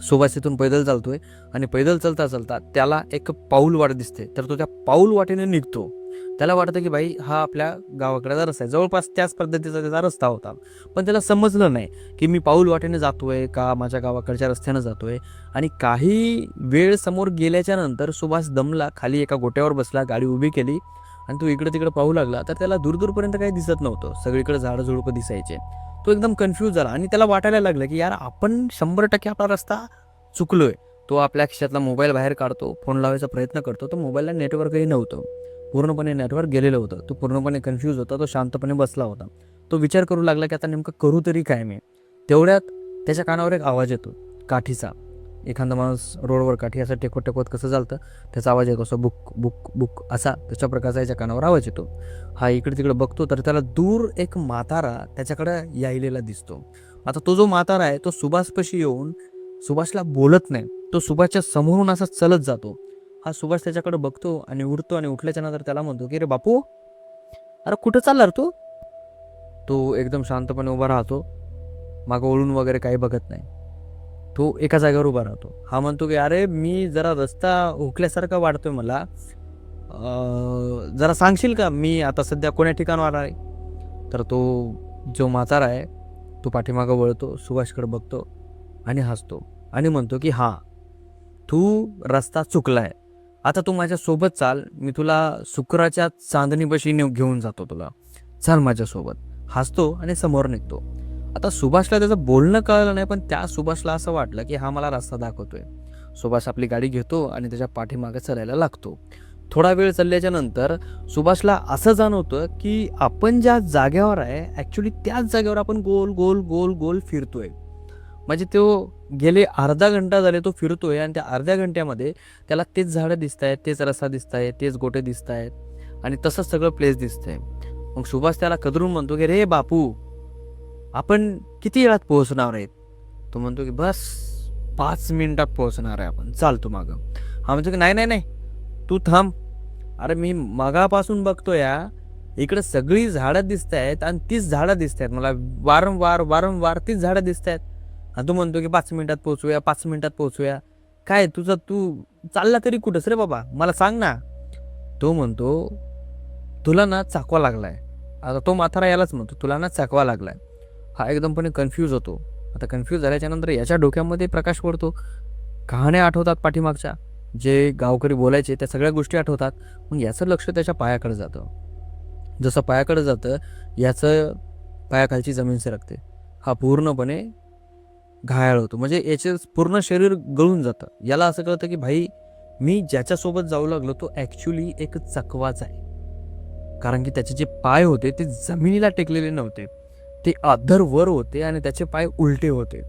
सुभाष तिथून पैदल चालतोय, आणि पैदल चलता चलता त्याला एक पाऊल वाट दिसते. तर तो त्या पाऊल वाटेने निघतो. त्याला वाटतं की भाई हा आपल्या गावाकडचा रस्ता आहे, जवळपास त्याच पद्धतीचा त्याचा रस्ता होता. पण त्याला समजलं नाही की मी पाऊल वाटेने जातोय का माझ्या गावाकडच्या रस्त्यानं जातोय. आणि काही वेळ समोर गेल्याच्या नंतर सुभाष दमला, खाली एका गोट्यावर बसला, गाडी उभी केली, आणि तो इकडे तिकडे पाहू लागला. तर त्याला दूरदूरपर्यंत काही दिसत नव्हतं, सगळीकडे झाडं झुडपं दिसायचे. तो एकदम कन्फ्यूज झाला, आणि त्याला वाटायला लागलं की यार, आपण 100% आपला रस्ता चुकलोय. तो आपल्या खिशातला मोबाईल बाहेर काढतो, फोन लावायचा प्रयत्न करतो. तो मोबाईलला नेटवर्कही नव्हतं, पूर्णपणे नेटवर्क गेलेलं होतं. तो पूर्णपणे कन्फ्यूज होता. तो शांतपणे बसला होता. तो विचार करू लागला की आता नेमकं करू तरी काय मी. तेवढ्यात त्याच्या कानावर एक आवाज येतो काठीचा. एखादा माणूस रोडवर काठी असं टेकवत टेकवत कसं चालतं, त्याचा आवाज येतो असं बुक बुक बुक असा, त्याच्या प्रकारचा याच्या कानावर आवाज येतो. हा इकडे तिकडे बघतो तर त्याला दूर एक म्हातारा त्याच्याकडे यायलेला दिसतो. आता तो जो म्हातारा आहे तो सुभाषपाशी येऊन सुभाषला बोलत नाही, तो सुभाषच्या समोरून असा चलत जातो. हा सुभाष त्याच्याकडे बघतो आणि उठतो, आणि उठल्याच्या नंतर त्याला म्हणतो की रे बापू, अरे कुठं चालला रे तू. तो एकदम शांतपणे उभा राहतो, मागं वळून वगैरे काही बघत नाही. तो एका जागेवर उभा राहतो. हा म्हणतो की अरे मी जरा रस्ता हुकल्यासारखा वाटतोय मला, जरा सांगशील का मी आता सध्या कोण्या ठिकाणावर आहे. तर तो जो म्हातारा आहे तो पाठीमागं वळतो, सुभाषकडे बघतो आणि हसतो, आणि म्हणतो की हां, तू रस्ता चुकलाय, आता तू माझ्यासोबत चाल, मी तुला शुक्राच्या चांदणीपाशी घेऊन जातो, तुला चाल माझ्यासोबत. हसतो आणि समोर निघतो. आता सुभाषला त्याचं बोलणं कळलं नाही, पण त्या सुभाषला असं वाटलं की हा मला रस्ता दाखवतोय. सुभाष आपली गाडी घेतो आणि त्याच्या पाठीमागे चालायला लागतो. थोडा वेळ चालल्याच्या नंतर सुभाषला असं जाणवतं की आपण ज्या जागेवर आहे ॲक्च्युली त्याच जागेवर आपण गोल गोल गोल गोल फिरतोय. म्हणजे तो गेले अर्धा घंटा झाले तो फिरतोय, आणि त्या अर्ध्या घंट्यामध्ये त्याला तेच झाडं दिसत आहेत, तेच रस्ता दिसत आहे, तेच गोटे दिसत आहेत, आणि तसंच सगळं प्लेस दिसतंय. मग सुभाष त्याला कदरून म्हणतो की रे बापू, आपण किती वेळात पोहोचणार आहेत. तो म्हणतो की बस 5 मिनिटात पोहोचणार आहे आपण, चालतो मागं. हा म्हणतो की नाही नाही नाही, तू थांब. अरे मी मगापासून बघतो या, इकडे सगळी झाडं दिसत आहेत, आणि तीच झाडं दिसत आहेत मला, वारंवार वारंवार तीच झाडं दिसत आहेत. आणि तू म्हणतो की 5 मिनिटात पोहोचूया, 5 मिनिटात पोहोचूया. काय तुझं, तू चालला तरी कुठंच रे बाबा, मला सांग ना. तो म्हणतो तुला ना चाकवा लागलाय. आता तो म्हातारा यालाच म्हणतो तुला ना चाकवा लागलाय. हा एकदमपणे कन्फ्यूज होतो. आता कन्फ्यूज झाल्याच्या नंतर याच्या डोक्यामध्ये प्रकाश पडतो. कहाण्या आठवतात पाठीमागच्या, जे गावकरी बोलायचे त्या सगळ्या गोष्टी आठवतात. मग याचं लक्ष त्याच्या पायाकडे जातं. जसं पायाकडे जातं याचं पायाखालची जमीन सरकते. हा पूर्णपणे घायाळ होतो, म्हणजे याचे पूर्ण शरीर गळून जातं. याला असं कळतं की भाई, मी ज्याच्यासोबत जाऊ लागलो तो ॲक्च्युली एक चकवाच आहे. कारण की त्याचे जे पाय होते ते जमिनीला टेकलेले नव्हते, ते अधर वर होते, आणि त्याचे पाय उलटे होते.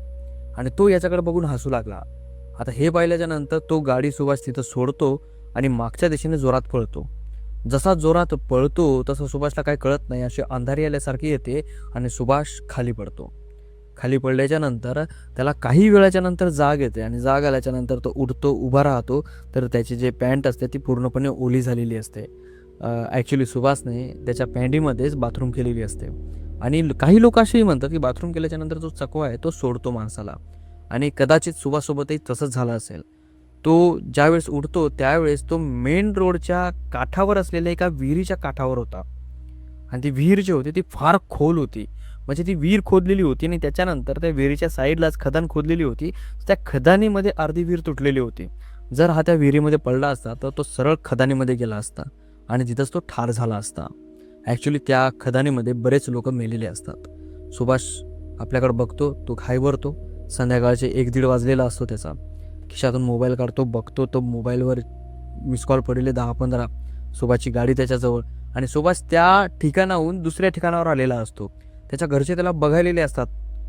आणि तो याच्याकडे बघून हसू लागला. आता हे पाहिल्याच्या नंतर तो गाडी सुभाष तिथं सोडतो आणि मागच्या दिशेने जोरात पळतो. जसा जोरात पळतो तसं सुभाषला काय कळत नाही, अशी अंधारी आल्यासारखी येते आणि सुभाष खाली पडतो. खाली पडल्याच्या नंतर त्याला काही वेळाच्या नंतर जाग येते आणि जाग आल्याच्या नंतर तो उठतो, उभा राहतो. तर त्याची जे पॅन्ट असते ती पूर्णपणे ओली झालेली असते. ॲक्च्युली सुभाषने त्याच्या पॅन्टीमध्येच बाथरूम केलेली असते. आणि काही लोक असेही म्हणतात की बाथरूम केल्याच्या नंतर जो चकवा आहे तो सोडतो माणसाला, आणि कदाचित सुभाषसोबतही तसंच झालं असेल. तो ज्यावेळेस उठतो त्यावेळेस तो मेन रोडच्या काठावर असलेल्या एका विहिरीच्या काठावर होता. आणि ती विहीर जी होती ती फार खोल होती, म्हणजे ती विहीर खोदलेली होती आणि त्याच्यानंतर त्या विहिरीच्या साईडलाच खदान खोदलेली होती. त्या खदानीमध्ये अर्धी विहीर तुटलेली होती. जर हा त्या विहिरीमध्ये पडला असता तर तो सरळ खदानीमध्ये गेला असता आणि तिथंच तो ठार झाला असता. ॲक्च्युली त्या खदानीमध्ये बरेच लोक मेलेले असतात. सुभाष आपल्याकडे बघतो, तो घाईवरतो. संध्याकाळचे 1-1:30 वाजलेला असतो. त्याचा खिशातून मोबाईल काढतो, बघतो तो मोबाईलवर मिस कॉल पडलेले 10-15. सुभाषची गाडी त्याच्याजवळ आणि सुभाष त्या ठिकाणाहून दुसऱ्या ठिकाणावर आलेला असतो. त्याच्या घरचे त्याला बघायलेले असतात,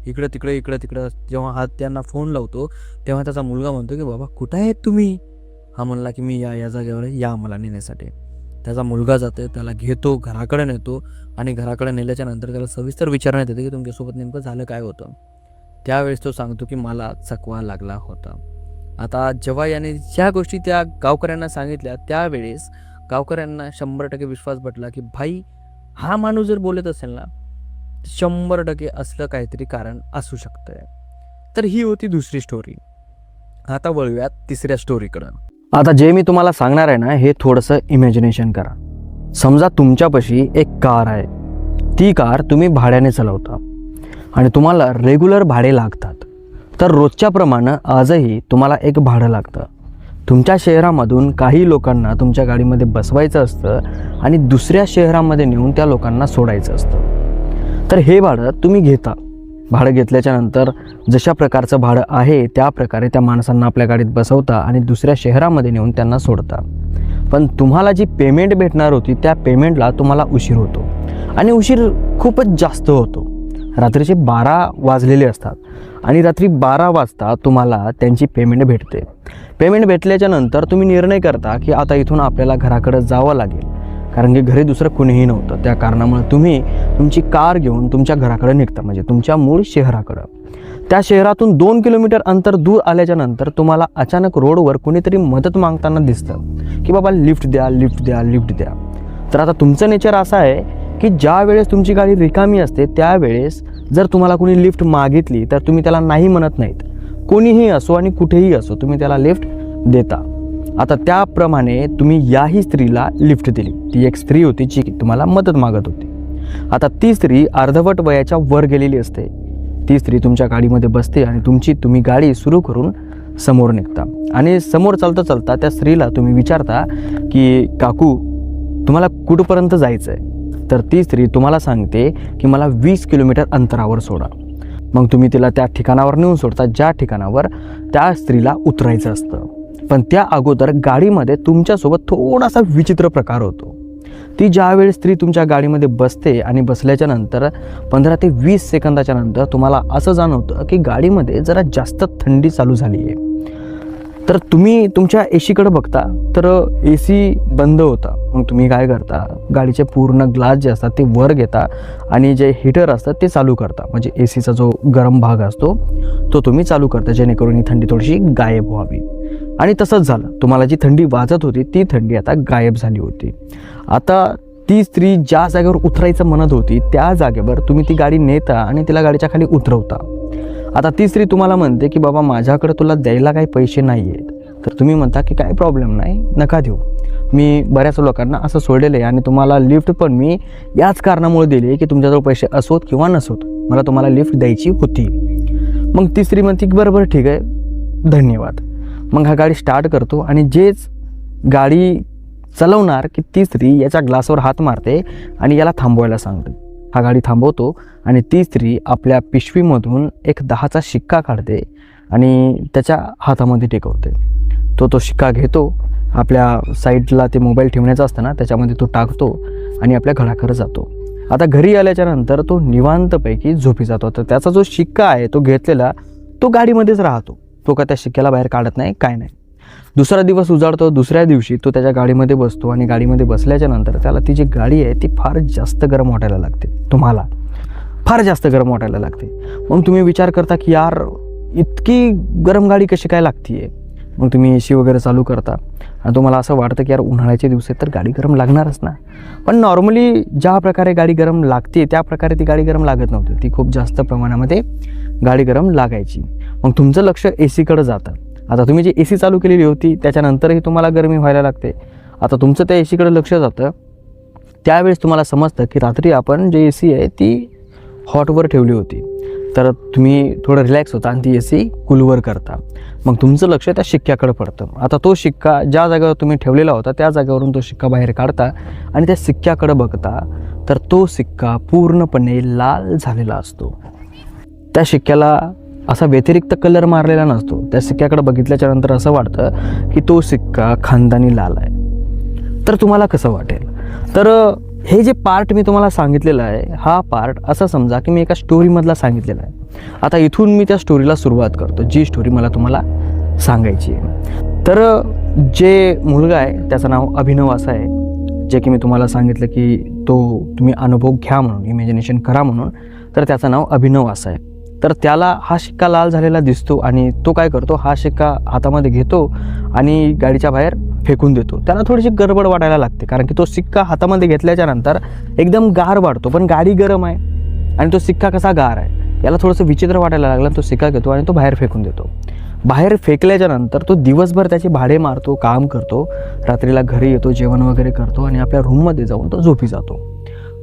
इकडं तिकडं. जेव्हा हा त्यांना फोन लावतो तेव्हा त्याचा मुलगा म्हणतो की बाबा कुठं आहेत तुम्ही? हा म्हणला की मी या जागेवर या मला नेण्यासाठी. त्याचा मुलगा जातो, त्याला घेतो, घराकडे नेतो आणि घराकडे नेल्याच्या नंतर त्याला सविस्तर विचारण्यात येते की तुमच्यासोबत नेमकं झालं काय होतं. त्यावेळेस तो सांगतो की मला चकवा लागला होता. आता जेव्हा याने ज्या गोष्टी त्या गावकऱ्यांना सांगितल्या त्यावेळेस गावकऱ्यांना 100% विश्वास पटला की भाई हा माणूस जर बोलत असेल ना 100% असलं काहीतरी कारण असू शकतंय. तर ही होती दुसरी स्टोरी. आता वळूयात तिसऱ्या स्टोरीकडं. आता जे मी तुम्हाला सांगणार आहे ना हे थोडंसं इमॅजिनेशन करा. समजा तुमच्यापाशी एक कार आहे. ती कार तुम्ही भाड्याने चालवता आणि तुम्हाला रेग्युलर भाडे लागतात. तर रोजच्याप्रमाणे आजही तुम्हाला एक भाडं लागतं. तुमच्या शहरामधून काही लोकांना तुमच्या गाडीमध्ये बसवायचं असतं आणि दुसऱ्या शहरामध्ये नेऊन त्या लोकांना सोडायचं असतं. तर हे भाडं तुम्ही घेता. भाडं घेतल्याच्या नंतर जशा प्रकारचं भाडं आहे त्या प्रकारे त्या माणसांना आपल्या गाडीत बसवता आणि दुसऱ्या शहरामध्ये नेऊन त्यांना सोडता. पण तुम्हाला जी पेमेंट भेटणार होती त्या पेमेंटला तुम्हाला उशीर होतो आणि उशीर खूपच जास्त होतो. रात्रीचे 12 वाजलेले असतात आणि रात्री 12 वाजता तुम्हाला त्यांची पेमेंट भेटते. पेमेंट भेटल्याच्या नंतर तुम्ही निर्णय करता की आता इथून आपल्याला घराकडे जावं लागेल, कारण की घरी दुसरं कुणीही नव्हतं. त्या कारणामुळे तुम्ही तुमची कार घेऊन तुमच्या घराकडे निघता, म्हणजे तुमच्या मूळ शहराकडं. त्या शहरातून 2 किलोमीटर अंतर दूर आल्याच्या नंतर तुम्हाला अचानक रोडवर कुणीतरी मदत मागताना दिसतं की बाबा लिफ्ट द्या. तर आता तुमचं नेचर असं आहे की ज्या वेळेस तुमची गाडी रिकामी असते त्यावेळेस जर तुम्हाला कोणी लिफ्ट मागितली तर तुम्ही त्याला नाही म्हणत नाहीत. कोणीही असो आणि कुठेही असो तुम्ही त्याला लिफ्ट देता. आता त्याप्रमाणे तुम्ही याही स्त्रीला लिफ्ट दिली. ती एक स्त्री होती जी तुम्हाला मदत मागत होती. आता ती स्त्री अर्धवट वयाच्या वर गेलेली असते. ती स्त्री तुमच्या गाडीमध्ये बसते आणि तुम्ही गाडी सुरू करून समोर निघता आणि समोर चालता त्या स्त्रीला तुम्ही विचारता की काकू तुम्हाला कुठपर्यंत जायचं आहे? तर ती स्त्री तुम्हाला सांगते की मला 20 किलोमीटर अंतरावर सोडा. मग तुम्ही तिला त्या ठिकाणावर नेऊन सोडता ज्या ठिकाणावर त्या स्त्रीला उतरायचं असतं. पण त्या अगोदर गाडीमध्ये तुमच्यासोबत थोडासा विचित्र प्रकार होतो. ती ज्यावेळेस स्त्री तुमच्या गाडीमध्ये बसते आणि बसल्याच्या नंतर 15 ते 20 सेकंदाच्या नंतर तुम्हाला असं जाणवतं की गाडीमध्ये जरा जास्त थंडी चालू झाली आहे. तर तुम्ही तुमच्या एसीकडे बघता तर एसी बंद होता. मग तुम्ही काय करता, गाडीचे पूर्ण ग्लास जे असतात ते वर घेता आणि जे हीटर असतात ते चालू करता, म्हणजे एसीचा जो गरम भाग असतो तो तुम्ही चालू करता जेणेकरून ही थंडी थोडीशी गायब व्हावी. आणि तसंच झालं. तुम्हाला जी थंडी वाजत होती ती थंडी आता गायब झाली होती. आता ती स्त्री ज्या जागेवर उतरायचं म्हणत होती त्या जागेवर तुम्ही ती गाडी नेता आणि तिला गाडीच्या खाली उतरवता. आता ती स्त्री तुम्हाला म्हणते की बाबा माझ्याकडे तुला द्यायला काही पैसे नाही आहेत. तर तुम्ही म्हणता की काही प्रॉब्लेम नाही, नका देऊ. मी बऱ्याच लोकांना असं सोडलेलं आहे आणि तुम्हाला लिफ्ट पण मी याच कारणामुळे दिली की तुमच्याजवळ पैसे असोत किंवा नसोत मला तुम्हाला लिफ्ट द्यायची होती. मग ती स्त्री म्हणते की बरोबर ठीक आहे, धन्यवाद. मग हा गाडी स्टार्ट करतो आणि जेच गाडी चालवणार की ती स्त्री याच्या ग्लासवर हात मारते आणि याला थांबवायला सांगते. हा गाडी थांबवतो आणि ती स्त्री आपल्या पिशवीमधून एक 10चा शिक्का काढते आणि त्याच्या हातामध्ये टेकवते. तो शिक्का घेतो, आपल्या साईडला ते मोबाईल ठेवण्याचं असतं ना त्याच्यामध्ये तो टाकतो आणि आपल्या घराकडे जातो. आता घरी आल्याच्या नंतर तो निवांतपैकी झोपी जातो. तर त्याचा जो शिक्का आहे तो घेतलेला तो गाडीमध्येच राहतो. तो का त्या शिक्क्याला बाहेर काढत नाही, काय नाही. दुसरा दिवस उजाडतो. दुसऱ्या दिवशी तो त्याच्या गाडीमध्ये बसतो आणि गाडीमध्ये बसल्याच्या नंतर त्याला ती जी गाडी आहे ती फार जास्त गरम वाटायला लागते. तुम्हाला फार जास्त गरम वाटायला लागते. मग तुम्ही विचार करता की यार इतकी गरम गाडी कशी काय लागते. मग तुम्ही AC वगैरे चालू करता आणि तुम्हाला असं वाटतं की यार उन्हाळ्याचे दिवस आहेत तर गाडी गरम लागणारच ना. पण नॉर्मली ज्या प्रकारे गाडी गरम लागते त्या प्रकारे ती गाडी गरम लागत नव्हती. ती खूप जास्त प्रमाणामध्ये गाडी गरम लागायची. मग तुमचं लक्ष AC कडे जातं. आता तुम्ही जी AC चालू केलेली होती त्याच्यानंतरही तुम्हाला गरमी व्हायला लागते. आता तुमचं त्या AC कडे लक्ष जातं. त्यावेळेस तुम्हाला समजतं की रात्री आपण जे AC आहे ती हॉटवर ठेवली होती. तर तुम्ही थोडं रिलॅक्स होता आणि ती AC कूलवर करता. मग तुमचं लक्ष त्या शिक्क्याकडे पडतं. आता तो शिक्का ज्या जागेवर तुम्ही ठेवलेला होता त्या जागेवरून तो शिक्का बाहेर काढता आणि त्या सिक्क्याकडे बघता तर तो सिक्का पूर्णपणे लाल झालेला असतो. त्या शिक्क्याला असा व्यतिरिक्त कलर मारलेला नसतो. त्या सिक्क्याकडे बघितल्याच्या नंतर असं वाटतं की तो सिक्का खानदानी लाल आहे. तर तुम्हाला कसं वाटेल. तर हे जे पार्ट मी तुम्हाला सांगितलेलं आहे हा पार्ट असा समजा की मी एका स्टोरीमधला सांगितलेला आहे. आता इथून मी त्या स्टोरीला सुरुवात करतो जी स्टोरी मला तुम्हाला सांगायची आहे. तर जे मुलगा आहे त्याचं नाव अभिनव असं आहे. जे की मी तुम्हाला सांगितलं की तो तुम्ही अनुभव घ्या म्हणून, इमॅजिनेशन करा म्हणून. तर त्याचं नाव अभिनव असं आहे. तर त्याला हा शिक्का लाल झालेला दिसतो आणि तो काय करतो, हा शिक्का हातामध्ये घेतो आणि गाडीच्या बाहेर फेकून देतो. त्याला थोडीशी गडबड वाटायला लागते कारण की तो सिक्का हातामध्ये घेतल्याच्या नंतर एकदम गार वाटतो पण गाडी गरम आहे आणि तो सिक्का कसा गार आहे याला थोडंसं विचित्र वाटायला लागला. तो सिक्का घेतो आणि तो बाहेर फेकून देतो. बाहेर फेकल्याच्या नंतर तो दिवसभर त्याची भाडे मारतो, काम करतो. रात्रीला घरी येतो, जेवण वगैरे करतो आणि आपल्या रूममध्ये जाऊन तो झोपी जातो.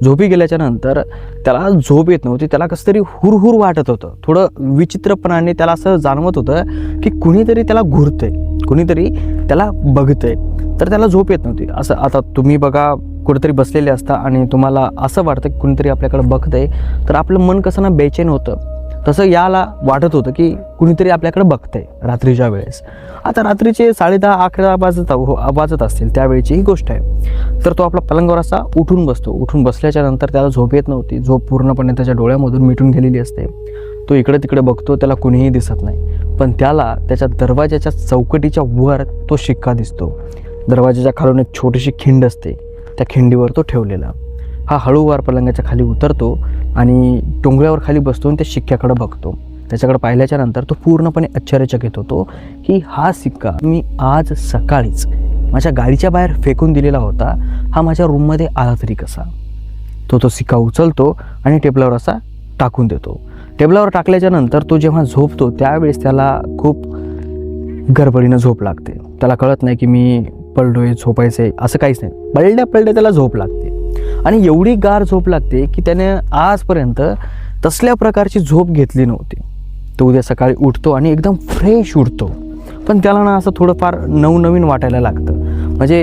झोपी गेल्याच्या नंतर त्याला झोप येत नव्हती. त्याला कसं तरी हुरहुर वाटत होतं. थोडं विचित्रपणाने त्याला असं जाणवत होतं की कुणीतरी त्याला घुरतंय, कुणीतरी त्याला बघतंय. तर त्याला झोप येत नव्हती. असं आता तुम्ही बघा कुठेतरी बसलेले असता आणि तुम्हाला असं वाटतं की कुणीतरी आपल्याकडे बघतंय तर आपलं मन कसं ना बेचैन होतं. तसं याला वाटत होतं की कुणीतरी आपल्याकडे बघतंय रात्रीच्या वेळेस. आता रात्रीचे 10:30-11 वाजत असतील त्यावेळीची ही गोष्ट आहे. तर तो आपला पलंगावर असा उठून बसतो. उठून बसल्याच्या नंतर त्याला झोप येत नव्हती. झोप पूर्णपणे त्याच्या डोळ्यामधून मिटून गेलेली असते. तो इकडे तिकडे बघतो, त्याला कुणीही दिसत नाही. पण त्याला त्याच्या दरवाजाच्या चौकटीच्या वर तो शिक्का दिसतो. दरवाजाच्या खालून एक छोटीशी खिंड असते, त्या खिंडीवर तो ठेवलेला. हा हळूवार पलंगाच्या खाली उतरतो आणि टोंगळ्यावर खाली बसतो आणि त्या शिक्क्याकडे बघतो. त्याच्याकडे पाहिल्याच्या नंतर तो पूर्णपणे आश्चर्यचकित होतो की हा सिक्का मी आज सकाळीच माझ्या गाडीच्या बाहेर फेकून दिलेला होता. हा माझ्या रूममध्ये आला तरी कसा. तो सिक्का उचलतो आणि टेबलावर असा टाकून देतो. टेबलावर टाकल्याच्या नंतर तो जेव्हा झोपतो त्यावेळेस त्याला खूप गडबडीनं झोप लागते. त्याला कळत नाही की मी पडलोय, झोपायचं आहे, असं काहीच नाही. पडल्या त्याला झोप लागते आणि एवढी गार झोप लागते की त्याने आजपर्यंत तसल्या प्रकारची झोप घेतली नव्हती. तो उद्या सकाळी उठतो आणि एकदम फ्रेश उठतो. पण त्याला ना असं थोडंफार नवनवीन वाटायला लागतं. म्हणजे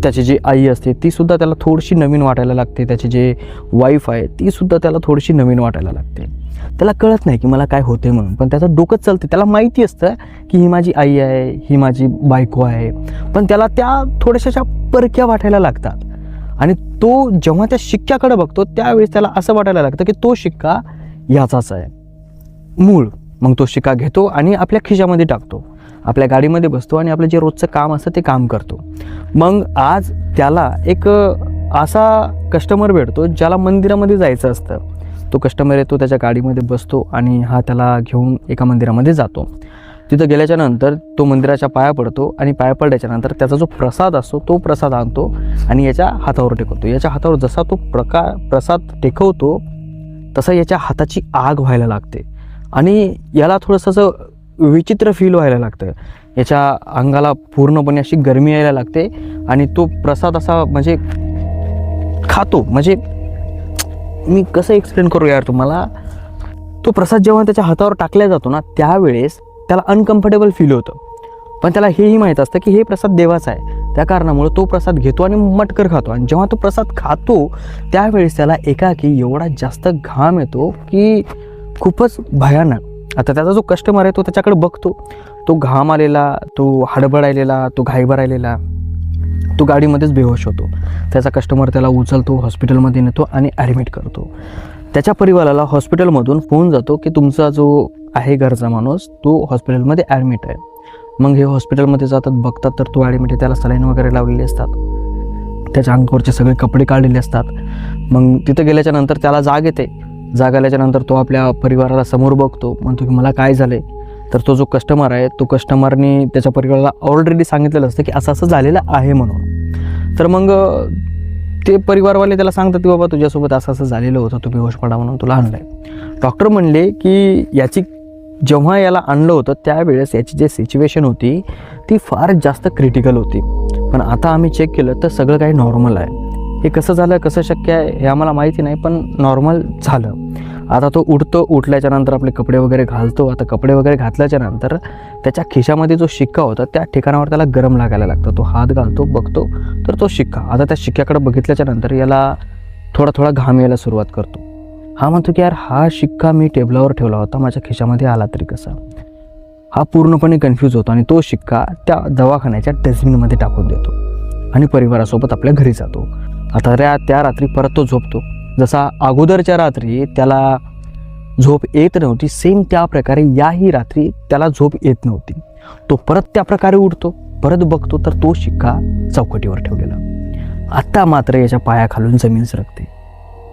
त्याची जी आई असते तीसुद्धा त्याला थोडीशी नवीन वाटायला लागते. त्याची जे वाईफ आहे तीसुद्धा त्याला थोडीशी नवीन वाटायला लागते. त्याला कळत नाही की मला काय होते म्हणून, पण त्याचं डोकंच चालते. त्याला माहिती असतं की ही माझी आई आहे, ही माझी बायको आहे, पण त्याला त्या थोड्याशा परक्या वाटायला लागतात. आणि तो जेव्हा त्या शिक्क्याकडे बघतो त्यावेळेस त्याला असं वाटायला लागतं की तो शिक्का याचाच आहे मूळ. मग तो शिक्का घेतो आणि आपल्या खिशामध्ये टाकतो, आपल्या गाडीमध्ये बसतो आणि आपलं जे रोजचं काम असतं ते काम करतो. मग आज त्याला एक असा कस्टमर भेटतो ज्याला मंदिरामध्ये जायचं असतं. तो कस्टमर येतो, त्याच्या गाडीमध्ये बसतो आणि हा त्याला घेऊन एका मंदिरामध्ये जातो. तिथं गेल्याच्या नंतर तो मंदिराच्या पाया पडतो आणि पाया पडल्याच्या नंतर त्याचा जो प्रसाद असतो तो प्रसाद आणतो आणि याच्या हातावर टेकवतो. याच्या हातावर जसा तो प्रसाद टेकवतो तसा याच्या हाताची आग व्हायला लागते आणि याला थोडंसं असं विचित्र फील व्हायला लागतं. याच्या अंगाला पूर्णपणे अशी गरमी यायला लागते आणि तो प्रसाद असा म्हणजे खातो. म्हणजे मी कसं एक्सप्लेन करू यार तुम्हाला. तो प्रसाद जेव्हा त्याच्या हातावर टाकला जातो ना त्यावेळेस त्याला अनकम्फर्टेबल फील होतं. पण त्याला हेही माहीत असतं की हे प्रसाद देवाचा आहे. त्या कारणामुळे तो प्रसाद घेतो आणि मटकर खातो. आणि जेव्हा तो प्रसाद खातो त्यावेळेस त्याला एकाकी एवढा जास्त घाम येतो की खूपच भयानक. आता त्याचा जो कस्टमर आहे तो त्याच्याकडे बघतो. तो घाम आलेला, तो हडबडायलेला, तो घाईभर राहिलेला, तो गाडीमध्येच बेहोश होतो. त्याचा कस्टमर त्याला उचलतो, हॉस्पिटलमध्ये नेतो आणि ॲडमिट करतो. त्याच्या परिवाराला हॉस्पिटलमधून फोन जातो की तुमचा जो आहे घरचा माणूस तो हॉस्पिटलमध्ये ॲडमिट आहे. मग हे हॉस्पिटलमध्ये जातात, बघतात तर तो ॲडमिट आहे, त्याला सलाईन वगैरे लावलेली असतात, त्याच्या अंगावरचे सगळे कपडे काढलेले असतात. मग तिथं गेल्याच्या नंतर त्याला जाग येते. जाग आल्याच्या नंतर तो आपल्या परिवाराला समोर बघतो, म्हणतो की मला काय झालं आहे. तर तो जो कस्टमर आहे तो कस्टमरने त्याच्या परिवाराला ऑलरेडी सांगितलेलं असतं की असं असं झालेलं आहे म्हणून. तर मग ते परिवारवाले त्याला सांगतात की बाबा तुझ्यासोबत असं असं झालेलं होतं, तू बेहोश पडा म्हणून तुला आणलं आहे. डॉक्टर म्हणले की याची जेव्हा याला आणलं होतं त्यावेळेस याची जी सिच्युएशन होती ती फार जास्त क्रिटिकल होती, पण आता आम्ही चेक केलं तर सगळं काही नॉर्मल आहे. हे कसं झालं, कसं शक्य आहे हे आम्हाला माहिती नाही, पण नॉर्मल झालं. आता तो उठतो, उठल्याच्या नंतर आपले कपडे वगैरे घालतो. आता कपडे वगैरे घातल्याच्या नंतर त्याच्या खिशामध्ये जो शिक्का होता त्या ठिकाणावर त्याला गरम लागायला लागतं. तो हात घालतो, बघतो तर तो शिक्का. आता त्या शिक्क्याकडे बघितल्याच्या नंतर याला थोडा थोडा घाम यायला सुरुवात करतो. हा म्हणतो की यार हा शिक्का मी टेबलावर ठेवला होता, माझ्या खिशामध्ये आला तरी कसा. हा पूर्णपणे कन्फ्यूज होतो आणि तो शिक्का त्या दवाखान्याच्या डस्टबिनमध्ये टाकून देतो आणि परिवारासोबत आपल्या घरी जातो. आता त्या रात्री परत तो झोपतो. जसा अगोदरच्या रात्री त्याला झोप येत नव्हती, सेम त्या प्रकारे याही रात्री त्याला झोप येत नव्हती. तो परत त्या प्रकारे उठतो, परत बघतो तर तो शिक्का चौकटीवर ठेवलेला. आत्ता मात्र याच्या पायाखालून जमीन सरकते.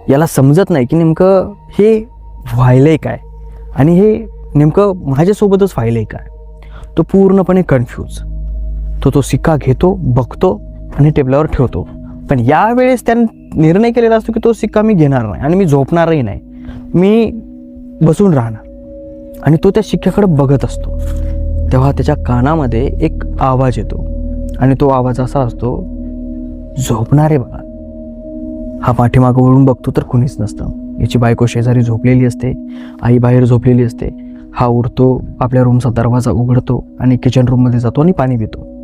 याला समजत नाही की नेमकं हे व्हायलंय काय आणि हे नेमकं माझ्यासोबतच व्हायलंय काय. तो पूर्णपणे कन्फ्यूज. तो शिक्का घेतो, बघतो आणि टेबलावर ठेवतो. पण यावेळेस त्याने निर्णय केलेला असतो की तो शिक्का मी घेणार नाही आणि मी झोपणारही नाही, मी बसून राहणार. आणि तो त्या शिक्क्याकडे बघत असतो. तेव्हा त्याच्या कानामध्ये एक आवाज येतो आणि तो आवाज असा असतो, झोपणारे बाळा. हा पाठीमागं वळून बघतो तर कुणीच नसतं. याची बायको शेजारी झोपलेली असते, आई बाहेर झोपलेली असते. हा उठतो, आपल्या रूमचा दरवाजा उघडतो आणि किचन रूममध्ये जातो आणि पाणी पितो.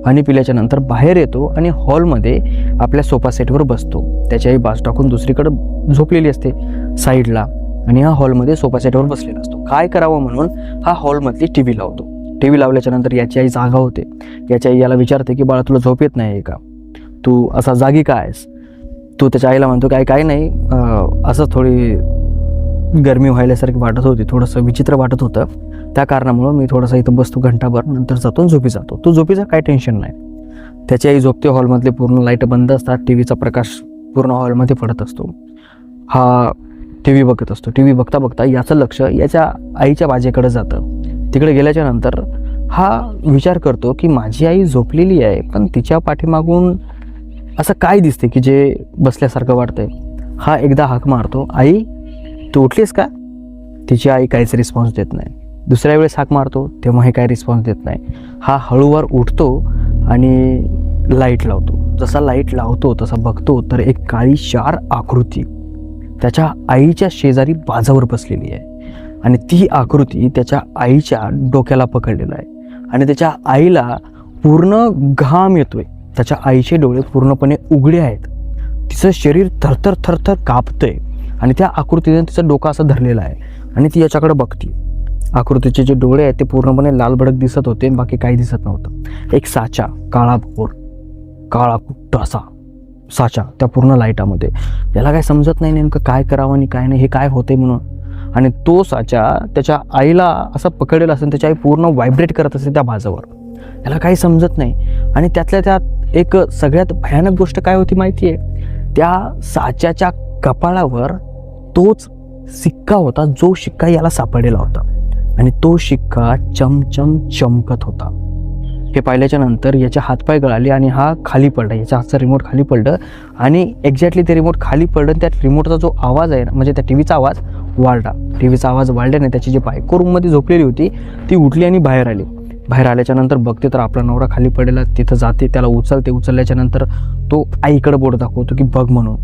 पाणी पिल्याच्या नंतर बाहेर येतो आणि हॉलमध्ये आपल्या सोफा सेटवर बसतो. त्याची आई बाजू टाकून दुसरीकडे झोपलेली असते साईडला आणि हा हॉलमध्ये सोफा सेटवर बसलेला असतो. काय करावं म्हणून हा हॉलमधली टी व्ही लावतो. टी व्ही लावल्याच्या नंतर याची आई जागा होते. याची आई याला विचारते की बाळा तुला झोप येत नाही का, तू असा जागी का आहेस. तो त्याच्या आईला म्हणतो काय नाही, असं थोडी गरमी व्हायल्यासारखी वाटत होती, थोडंसं विचित्र वाटत होतं, त्या कारणामुळं मी थोडासा इथं बसतो घंटाभर, नंतर जातो झोपी जातो. तो झोपीचा काय टेन्शन नाही. त्याची आई झोपते. हॉलमधले पूर्ण लाईट बंद असतात, टी व्हीचा प्रकाश पूर्ण हॉलमध्ये पडत असतो. हा टी व्ही बघत असतो. टी व्ही बघता बघता याचं लक्ष याच्या आईच्या बाजेकडे जातं. तिकडे गेल्याच्या नंतर हा विचार करतो की माझी आई झोपलेली आहे, पण तिच्या पाठीमागून असं काय दिसते की जे बसल्यासारखं वाटतंय. हा एकदा हाक मारतो, आई तू उठलीस का. तिची आई काहीच रिस्पॉन्स देत नाही. दुसऱ्या वेळेस हाक मारतो तेव्हाही काही रिस्पॉन्स देत नाही. हा हळूवार उठतो आणि लाईट लावतो. जसा लाईट लावतो तसा बघतो तर एक काळीशार आकृती त्याच्या आईच्या शेजारी बाजावर बसलेली आहे आणि ती आकृती त्याच्या आईच्या डोक्याला पकडलेला आहे आणि त्याच्या आईला पूर्ण घाम येतोय. त्याच्या आईचे डोळे पूर्णपणे उघडे आहेत. तिचं शरीर थरथर थरथर कापतंय आणि त्या आकृतीने तिचं डोकं असं धरलेलं आहे आणि ती याच्याकडे बघते. आकृतीचे जे डोळे आहेत ते पूर्णपणे लाल भडक दिसत होते, बाकी काही दिसत नव्हतं. एक साचा, काळा कुट्ट असा साचा त्या पूर्ण लाईटामध्ये. याला काय समजत नाही नेमकं काय करावं आणि काय नाही, हे काय होतंय म्हणून. आणि तो साचा त्याच्या आईला असं पकडलेला असेल, त्याची आई पूर्ण व्हायब्रेट करत असेल त्या बाजावर. याला काही समजत नाही. आणि त्यातल्या त्यात एक सगळ्यात भयानक गोष्ट काय होती माहिती आहे, त्या साच्याच्या कपाळावर तोच शिक्का होता जो शिक्का याला सापडलेला होता आणि तो शिक्का चमचम चमकत होता. हे पाहिल्याच्या नंतर याचे हातपाय गळाले आणि हा खाली पडला. याच्या हातचा रिमोट खाली पडलं आणि एक्झॅक्टली ते रिमोट खाली पडलं. त्या रिमोटचा जो आवाज आहे म्हणजे त्या टी व्हीचा आवाज वाढला. टी व्हीचा आवाज वाढल्याने त्याची जी बायको रूममध्ये झोपलेली होती ती उठली आणि बाहेर आली. बाहेर आल्याच्या नंतर बघते तर आपला नवरा खाली पडलेला. तिथं जाते, त्याला उचलते. उचलल्याच्या नंतर तो आईकडे बोट दाखवतो की बघ म्हणून.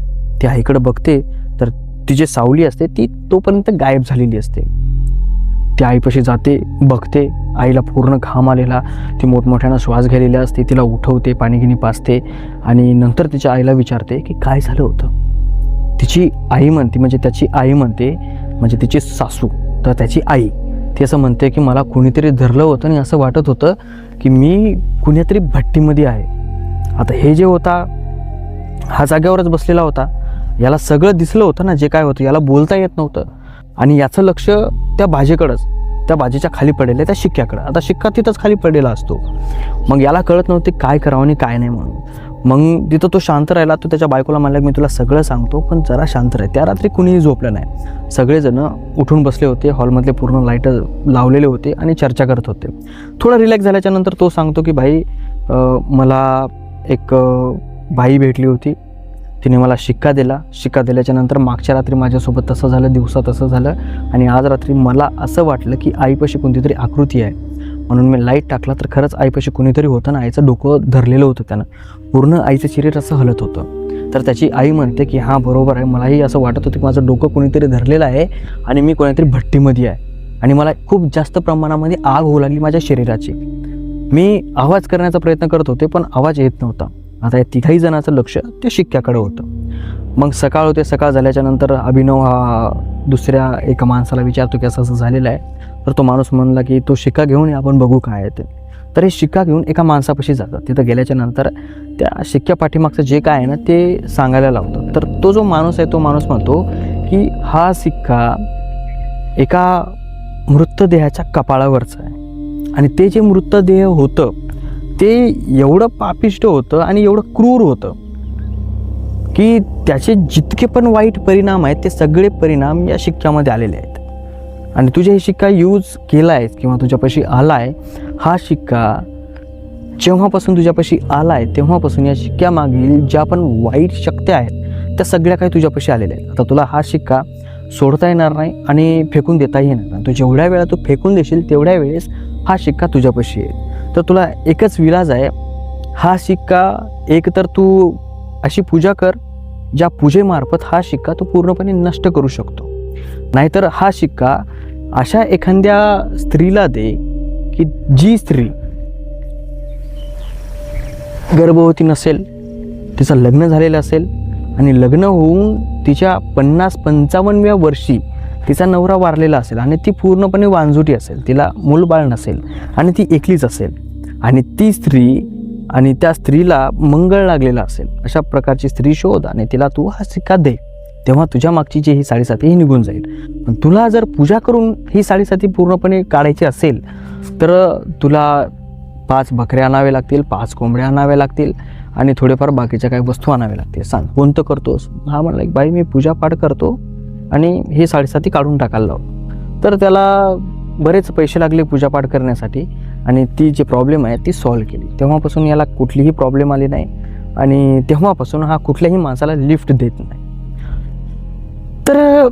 ती आईकडे बघते तर ती जी सावली असते ती तोपर्यंत गायब झालेली असते. ती आईपाशी जाते, बघते. आईला पूर्ण घाम आलेला, ती मोठमोठ्यानं श्वास घ्यायलेला असते. तिला उठवते, पाणी पाजते आणि नंतर तिच्या आईला विचारते की काय झालं होतं. तिची आई म्हणते, म्हणजे त्याची आई म्हणते, म्हणजे तिची सासू तर त्याची आई, ती असं म्हणते की मला कुणीतरी धरलं होतं आणि असं वाटत होतं की मी कुणीतरी भट्टीमध्ये आहे. आता हे जे होता हा जागेवरच बसलेला होता याला सगळं दिसलं होतं ना जे काय होतं, याला बोलता येत नव्हतं आणि याचं लक्ष त्या भाजेकडंच, त्या भाजीच्या खाली पडेल आहे त्या शिक्क्याकडं. आता शिक्का तिथंच खाली पडलेला असतो. मग याला कळत नव्हते काय करावं आणि काय नाही म्हणून. मग तिथं तो शांत राहिला. तो त्याच्या बायकोला म्हणला मी तुला सगळं सांगतो पण जरा शांत राह. त्या रात्री कुणीही झोपलं नाही. सगळेजण उठून बसले होते. हॉलमधले पूर्ण लाईट लावलेले होते आणि चर्चा करत होते. थोडा रिलॅक्स झाल्याच्या नंतर तो सांगतो की भाई मला एक बाई भेटली होती, तिने मला शिक्का दिला. शिक्का दिल्याच्या नंतर मागच्या रात्री माझ्यासोबत तसं झालं, दिवसा तसं झालं आणि आज रात्री मला असं वाटलं की आईपाशी कोणतीतरी आकृती आहे म्हणून मी लाईट टाकला तर खरंच आईपाशी कोणीतरी होतं ना. आईचं डोकं धरलेलं होतं त्यानं, पूर्ण आईचं शरीर असं हलत होतं. तर त्याची आई म्हणते की हां बरोबर आहे, मलाही असं वाटत होतं की माझं डोकं कोणीतरी धरलेलं आहे आणि मी कोणीतरी भट्टीमध्ये आहे आणि मला खूप जास्त प्रमाणामध्ये आग होऊ लागली माझ्या शरीराची. मी आवाज करण्याचा प्रयत्न करत होते पण आवाज येत नव्हता. आता या तिघाही जणांचं लक्ष त्या शिक्क्याकडे होतं. मग सकाळ होते. सकाळ झाल्याच्या नंतर अभिनव हा दुसऱ्या एका माणसाला विचारतो की असं असं झालेलं आहे. तर तो माणूस म्हणला की तो शिक्का घेऊन ये, आपण बघू काय आहे ते. तर हे शिक्का घेऊन एका माणसापाशी जातात. तिथं गेल्याच्या नंतर त्या शिक्क्या पाठीमागचं जे काय आहे ना ते सांगायला लावतं. तर तो जो माणूस आहे तो माणूस म्हणतो की हा सिक्का एका मृतदेहाच्या कपाळावरचा आहे आणि ते जे मृतदेह होतं ते एवढं पापिष्ट होतं आणि एवढं क्रूर होतं की त्याचे जितके पण वाईट परिणाम आहेत ते सगळे परिणाम या शिक्क्यामध्ये आलेले आहेत. आणि तुझे हे शिक्का यूज केला आहेस किंवा तुझ्यापाशी आला आहे, हा शिक्का जेव्हापासून तुझ्यापाशी आला आहे तेव्हापासून या शिक्क्यामागील ज्या पण वाईट शक्त्या आहेत त्या सगळ्या काही तुझ्यापाशी आलेल्या आहेत. आता तुला हा शिक्का सोडता येणार नाही आणि फेकून देताही येणार नाही. तू जेवढ्या वेळा तू फेकून देशील तेवढ्या वेळेस हा शिक्का तुझ्यापाशी येईल. तर तुला एकच विलाज आहे, हा शिक्का एक तर तू अशी पूजा कर ज्या पूजेमार्फत हा शिक्का तू पूर्णपणे नष्ट करू शकतो, नाहीतर हा शिक्का अशा एखाद्या स्त्रीला दे की जी स्त्री गर्भवती नसेल, तिचं लग्न झालेलं असेल आणि लग्न होऊन तिच्या 50-55व्या वर्षी तिचा नवरा वारलेला असेल आणि ती पूर्णपणे वांजुटी असेल, तिला मूलबाळ नसेल आणि ती एकलीच असेल आणि ती स्त्री आणि त्या स्त्रीला मंगळ लागलेला असेल, अशा प्रकारची स्त्री शोध आणि तिला तू हा शिक्का दे. तेव्हा तुझ्या मागची जी ही साडेसाती ही निघून जाईल. पण तुला जर पूजा करून ही साडेसाती पूर्णपणे काढायची असेल तर तुला 5 बकऱ्या आणावे लागतील, 5 कोंबड्या आणाव्या लागतील आणि थोडेफार बाकीच्या काही वस्तू आणाव्या लागतील. सांग कोणतं करतोस? हा म्हणला बाई मी पूजापाठ करतो आणि हे साडेसाती काढून टाकायला लाव. तर त्याला बरेच पैसे लागले पूजापाठ करण्यासाठी आणि ती जी प्रॉब्लेम आहे ती सॉल्व्ह केली. तेव्हापासून याला कुठलीही प्रॉब्लेम आली नाही आणि तेव्हापासून हा कुठल्याही माणसाला लिफ्ट देत नाही. तर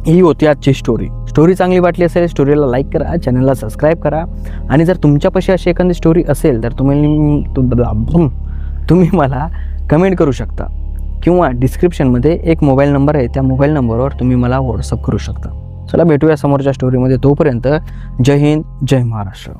ही होती आजची स्टोरी चांगली वाटली असेल स्टोरीला लाईक करा, चॅनलला सबस्क्राईब करा आणि जर तुमच्यापाशी अशी एखादी स्टोरी असेल तर तुम्ही मला कमेंट करू शकता किंवा डिस्क्रिप्शनमध्ये एक मोबाईल नंबर आहे, त्या मोबाईल नंबरवर तुम्ही मला व्हॉट्सअप करू शकता. चला भेटूया समोरच्या स्टोरीमध्ये. तोपर्यंत जय हिंद, जय महाराष्ट्र.